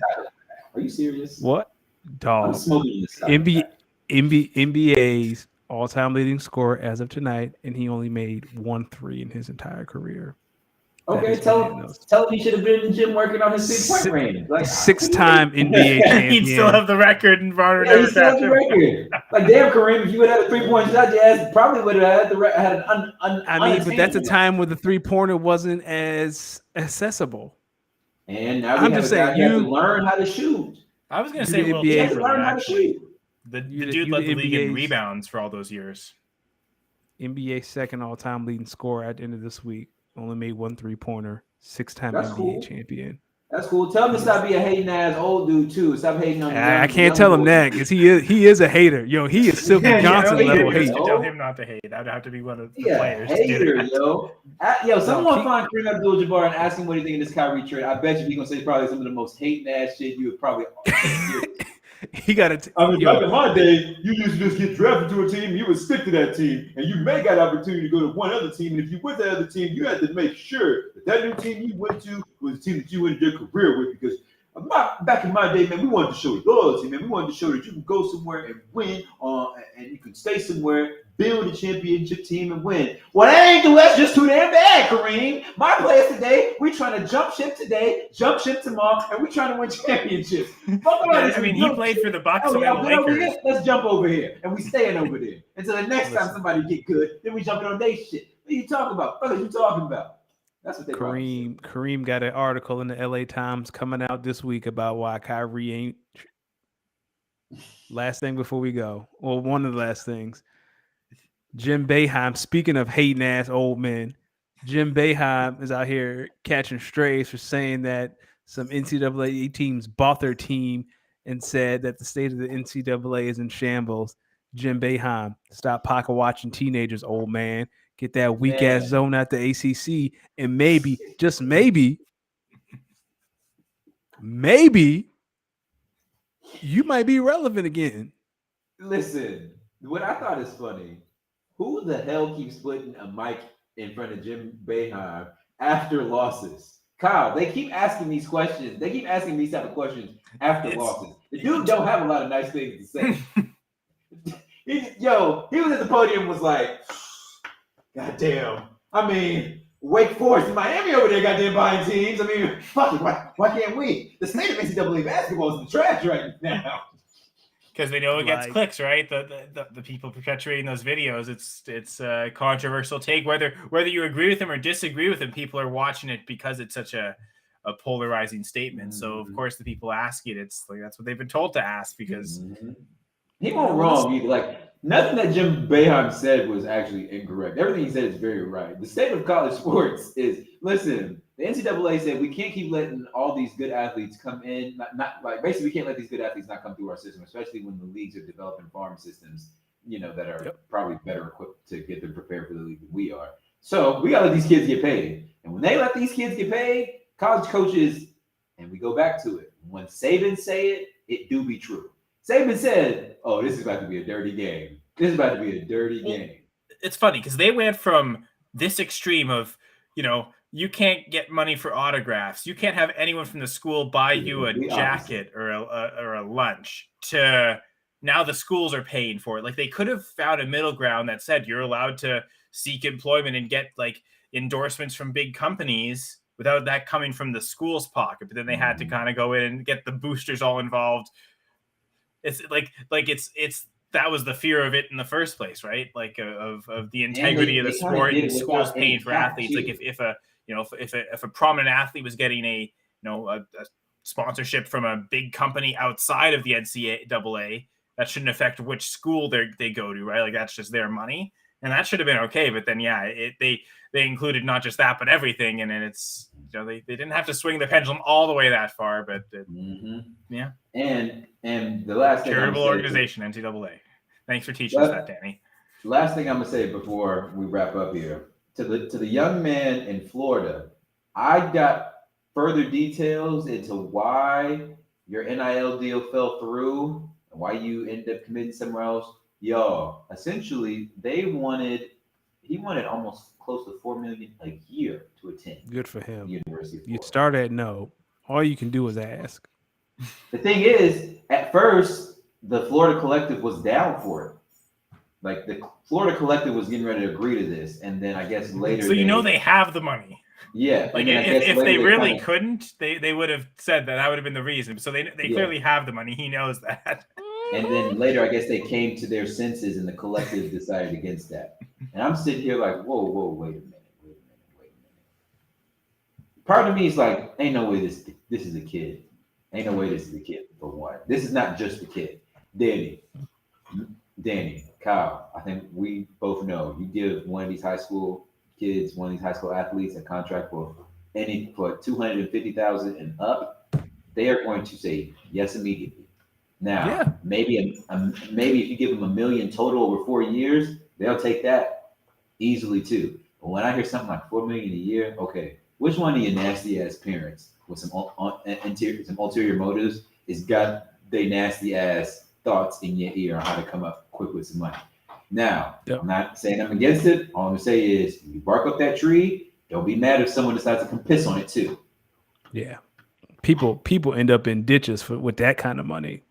Are you serious? What? Dog. I'm smoking this NBA's all-time leading scorer as of tonight, and he only made 1 3 in his entire career. Okay, tell him he should have been in the gym working on his 3-point range. Like 6-time NBA champion. He'd still have the record and Varner he still has the record. Like damn, Kareem, if you would have had a 3-point shot, your ass probably would have had but that's a time when the 3-pointer wasn't as accessible. And now we have a guy who has to learn how to shoot. I was going to say Will Chamberlain, actually. The dude led the league in rebounds for all those years. NBA second all-time leading scorer at the end of this week. Only made 1 3-pointer. 6-time NBA champion. That's cool. Tell him to stop being a hating ass old dude too. Stop hating on. I can't tell him that because he is a hater. Yo, he is Silky Johnson level hate. Tell him not to hate. That would have to be one of the players. Hater, someone find Kareem Abdul-Jabbar and ask him what do you think of this Kyrie trade. I bet you he's gonna say probably some of the most hating ass shit you would probably. He got to. Back in my day, you used to just get drafted to a team, you would stick to that team, and you may got opportunity to go to one other team. And if you went to that other team, you had to make sure that new team you went to was the team that you ended your career with. Because back in my day, man, we wanted to show loyalty, man. We wanted to show that you can go somewhere and win, and you can stay somewhere, build a championship team, and win. Well, that ain't the West just too damn bad, Kareem. My players today, we trying to jump ship today, jump ship tomorrow, and we trying to win championships. He played for the Bucks and the Lakers. Let's jump over here, and we staying over there until the next time somebody get good. Then we jumping on their shit. What are you talking about? What are you talking about? That's what they. Kareem got an article in the LA Times coming out this week about why Kyrie ain't. Last thing before we go, or one of the last things. Jim Boeheim, speaking of hating ass old men, Jim Boeheim is out here catching strays for saying that some NCAA teams bought their team and said that the state of the NCAA is in shambles. Jim Boeheim, stop pocket watching teenagers, old man. Get that weak ass zone out the ACC, and maybe, just maybe, you might be relevant again. Listen, what I thought is funny. Who the hell keeps putting a mic in front of Jim Boeheim after losses? Kyle, they keep asking these questions. They keep asking these type of questions after losses. The dude don't have a lot of nice things to say. He was at the podium, was like, God damn. I mean, Wake Forest and Miami over there goddamn buying teams. I mean, fuck it. Why can't we? The state of NCAA basketball is in the trash right now. Because they know it gets clicks, right? The people perpetuating those videos, it's a controversial take. Whether you agree with them or disagree with them, people are watching it because it's such a polarizing statement. Mm-hmm. So of course the people asking it's like that's what they've been told to ask because he won't wrong either. Like nothing that Jim Boeheim said was actually incorrect. Everything he said is very right. The state of college sports is the NCAA said we can't keep letting all these good athletes come in. Basically we can't let these good athletes not come through our system, especially when the leagues are developing farm systems, that are probably better equipped to get them prepared for the league than we are. So we gotta let these kids get paid. And when they let these kids get paid, college coaches, and we go back to it, when Saban say it do be true. Saban said, oh, this is about to be a dirty game. This is about to be a dirty game. It's funny because they went from this extreme of, you can't get money for autographs. You can't have anyone from the school buy you a jacket or a lunch to now the schools are paying for it. Like they could have found a middle ground that said you're allowed to seek employment and get like endorsements from big companies without that coming from the school's pocket. But then they had to kind of go in and get the boosters all involved. It's like it's that was the fear of it in the first place, right? Like of the integrity of the sport and schools paying for athletes. Like if a prominent athlete was getting a sponsorship from a big company outside of the NCAA, that shouldn't affect which school they go to, right? Like that's just their money, and that should have been okay. But then they included not just that but everything, and then it's they didn't have to swing the pendulum all the way that far, but yeah. And the last thing charitable organization, NCAA. Thanks for teaching us that, Danny. Last thing I'm gonna say before we wrap up here to the young man in Florida, I got further details into why your NIL deal fell through and why you ended up committing somewhere else. Y'all, essentially, he wanted almost close to $4 million a year to attend. Good for him. University of Florida. You start at no. All you can do is ask. The thing is, at first, the Florida Collective was down for it. Like the Florida Collective was getting ready to agree to this, and then I guess later. So they have the money. Yeah, Like if they really couldn't, they would have said that would have been the reason. So they clearly have the money. He knows that. And then later, I guess they came to their senses, and the collective decided against that. And I'm sitting here like, whoa, wait a minute. Part of me is like, ain't no way this is a kid. Ain't no way this is a kid, for one. This is not just a kid. Danny, Kyle, I think we both know you give one of these high school kids, one of these high school athletes a contract for $250,000 and up, they are going to say yes immediately. Now, maybe if you give them $1 million total over 4 years, they'll take that easily too. But when I hear something like $4 million a year, okay, which one of your nasty ass parents with some ulterior motives is got they nasty ass thoughts in your ear on how to come up quick with some money? Now, I'm not saying I'm against it. All I'm gonna say is, you bark up that tree. Don't be mad if someone decides to come piss on it too. Yeah, people end up in ditches with that kind of money.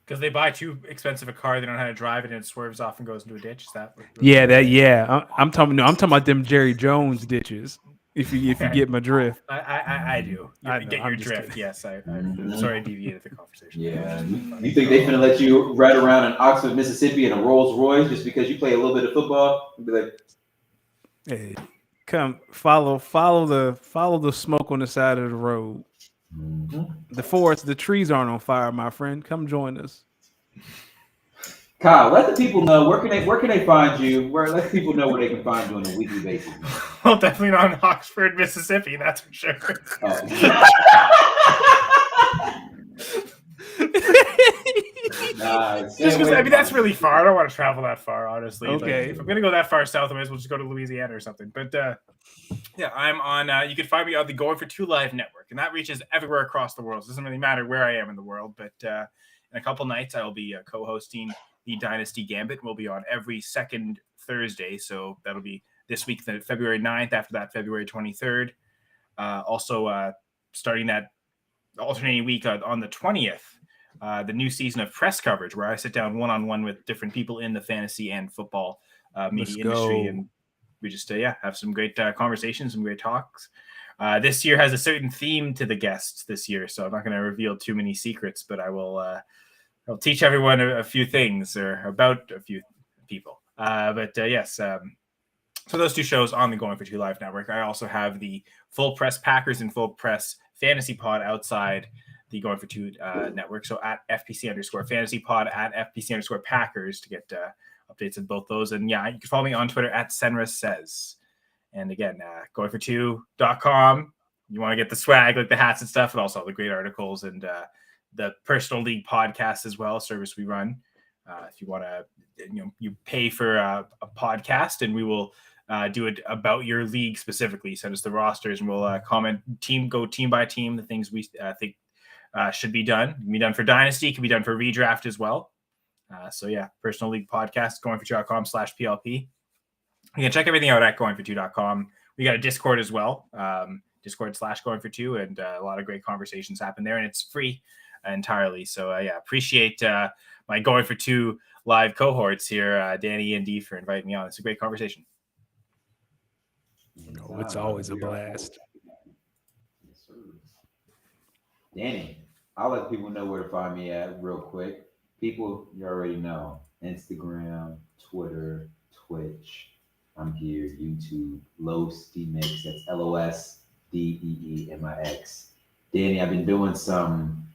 Because they buy too expensive a car, they don't know how to drive it, and it swerves off and goes into a ditch. Is that? I'm talking about them Jerry Jones ditches. If you get my drift, I do. I get your drift. Kidding. Yes, I'm sorry I deviated the conversation. Yeah, you think they're gonna let you ride around in Oxford, Mississippi, in a Rolls Royce just because you play a little bit of football? You'd be like, hey, come follow the smoke on the side of the road. The trees aren't on fire, my friend. Come join us. Kyle, let the people know where can they find you? Let people know where they can find you on a weekly basis. Well, definitely not in Oxford, Mississippi. That's for sure. Just because that's really far. I don't want to travel that far, honestly. Okay. Like, if I'm gonna go that far south, I might as well just go to Louisiana or something. But I'm on. You can find me on the Going for Two Live network, and that reaches everywhere across the world. So it doesn't really matter where I am in the world. But in a couple nights, I will be co-hosting the Dynasty Gambit. We'll be on every second Thursday, so that'll be this week, February 9th. After that, February 23rd. Also, starting that alternating week on the 20th. The new season of press coverage, where I sit down one-on-one with different people in the fantasy and football media industry, and we just have some great conversations, some great talks. This year has a certain theme to the guests this year, so I'm not going to reveal too many secrets, but I will I'll teach everyone a few things or about a few people. Yes, so those two shows on the Going for Two Live network. I also have the Full Press Packers and Full Press Fantasy Pod outside the Going for Two network. So at FPC_Fantasy Pod, at FPC_Packers to get updates on both those. And you can follow me on Twitter at Senra Says. And again, goingfor2.com. You want to get the swag, like the hats and stuff, and also all the great articles and the Personal League podcast as well, service we run. If you want to, you pay for a podcast, and we will do it about your league specifically. Send us the rosters, and we'll comment go team by team the things we think should be done. It can be done for Dynasty, can be done for redraft as well. Personal League podcast, goingfor2.com/PLP. You can check everything out at goingfor2.com. We got a Discord as well, Discord/goingfor2, and a lot of great conversations happen there, and it's free entirely. So appreciate my Going for Two live cohorts here, Danny and Dee, for inviting me on. It's a great conversation. It's always a blast. Yes, sir. Danny, I'll let people know where to find me at real quick. People, you already know. Instagram, Twitter, Twitch. I'm here. YouTube. LosDMix. That's LOSDEEMIX. Danny, I've been doing some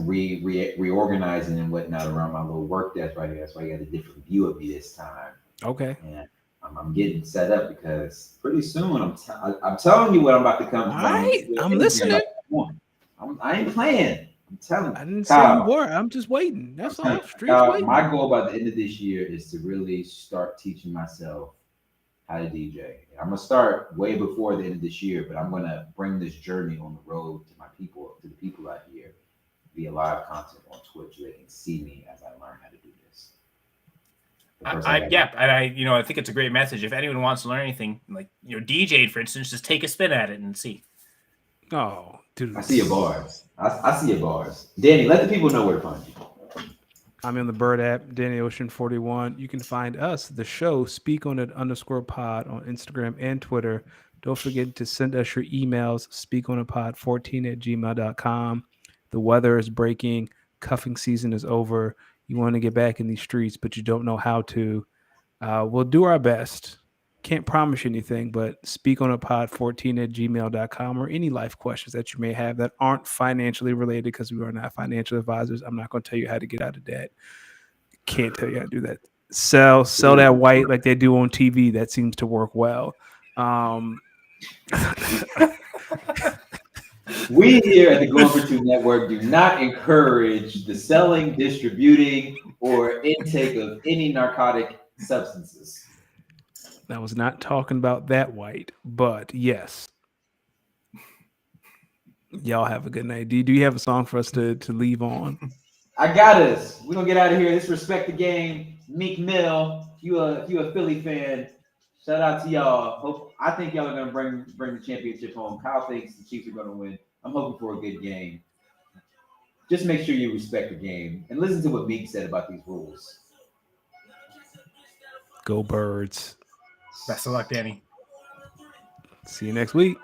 reorganizing and whatnot around my little work desk right here. That's why I got a different view of me this time. Okay. And I'm getting set up because pretty soon I'm telling you what I'm about to come. All right, I'm listening. I ain't playing. I'm telling you. I didn't say you were. I'm just waiting. That's all. Waiting. My goal by the end of this year is to really start teaching myself how to DJ. I'm gonna start way before the end of this year, but I'm gonna bring this journey on the road to the people out here via live content on Twitch so they can see me as I learn how to do this. I think it's a great message. If anyone wants to learn anything, like DJ, for instance, just take a spin at it and see. Oh, dude, I see your bars. I see your bars. Danny, let the people know where to find you. I'm on the Bird app, Danny Ocean 41. You can find us, the show, Speak On It _pod on Instagram and Twitter. Don't forget to send us your emails, speakonitpod14@gmail.com. The weather is breaking. Cuffing season is over. You want to get back in these streets, but you don't know how to. We'll do our best. Can't promise you anything, but speakonitpod14@gmail.com or any life questions that you may have that aren't financially related because we are not financial advisors. I'm not going to tell you how to get out of debt. Can't tell you how to do that. Sell that white like they do on TV. That seems to work well. We here at the Going for Two Network do not encourage the selling, distributing, or intake of any narcotic substances. I was not talking about that white, but yes. Y'all have a good night. Do you have a song for us to leave on? I got us. We're gonna get out of here. Let's respect the game. Meek Mill, if you a Philly fan, shout out to y'all. I think y'all are gonna bring the championship home. Kyle thinks the Chiefs are gonna win. I'm hoping for a good game. Just make sure you respect the game and listen to what Meek said about these rules. Go Birds. Best of luck, Danny. See you next week.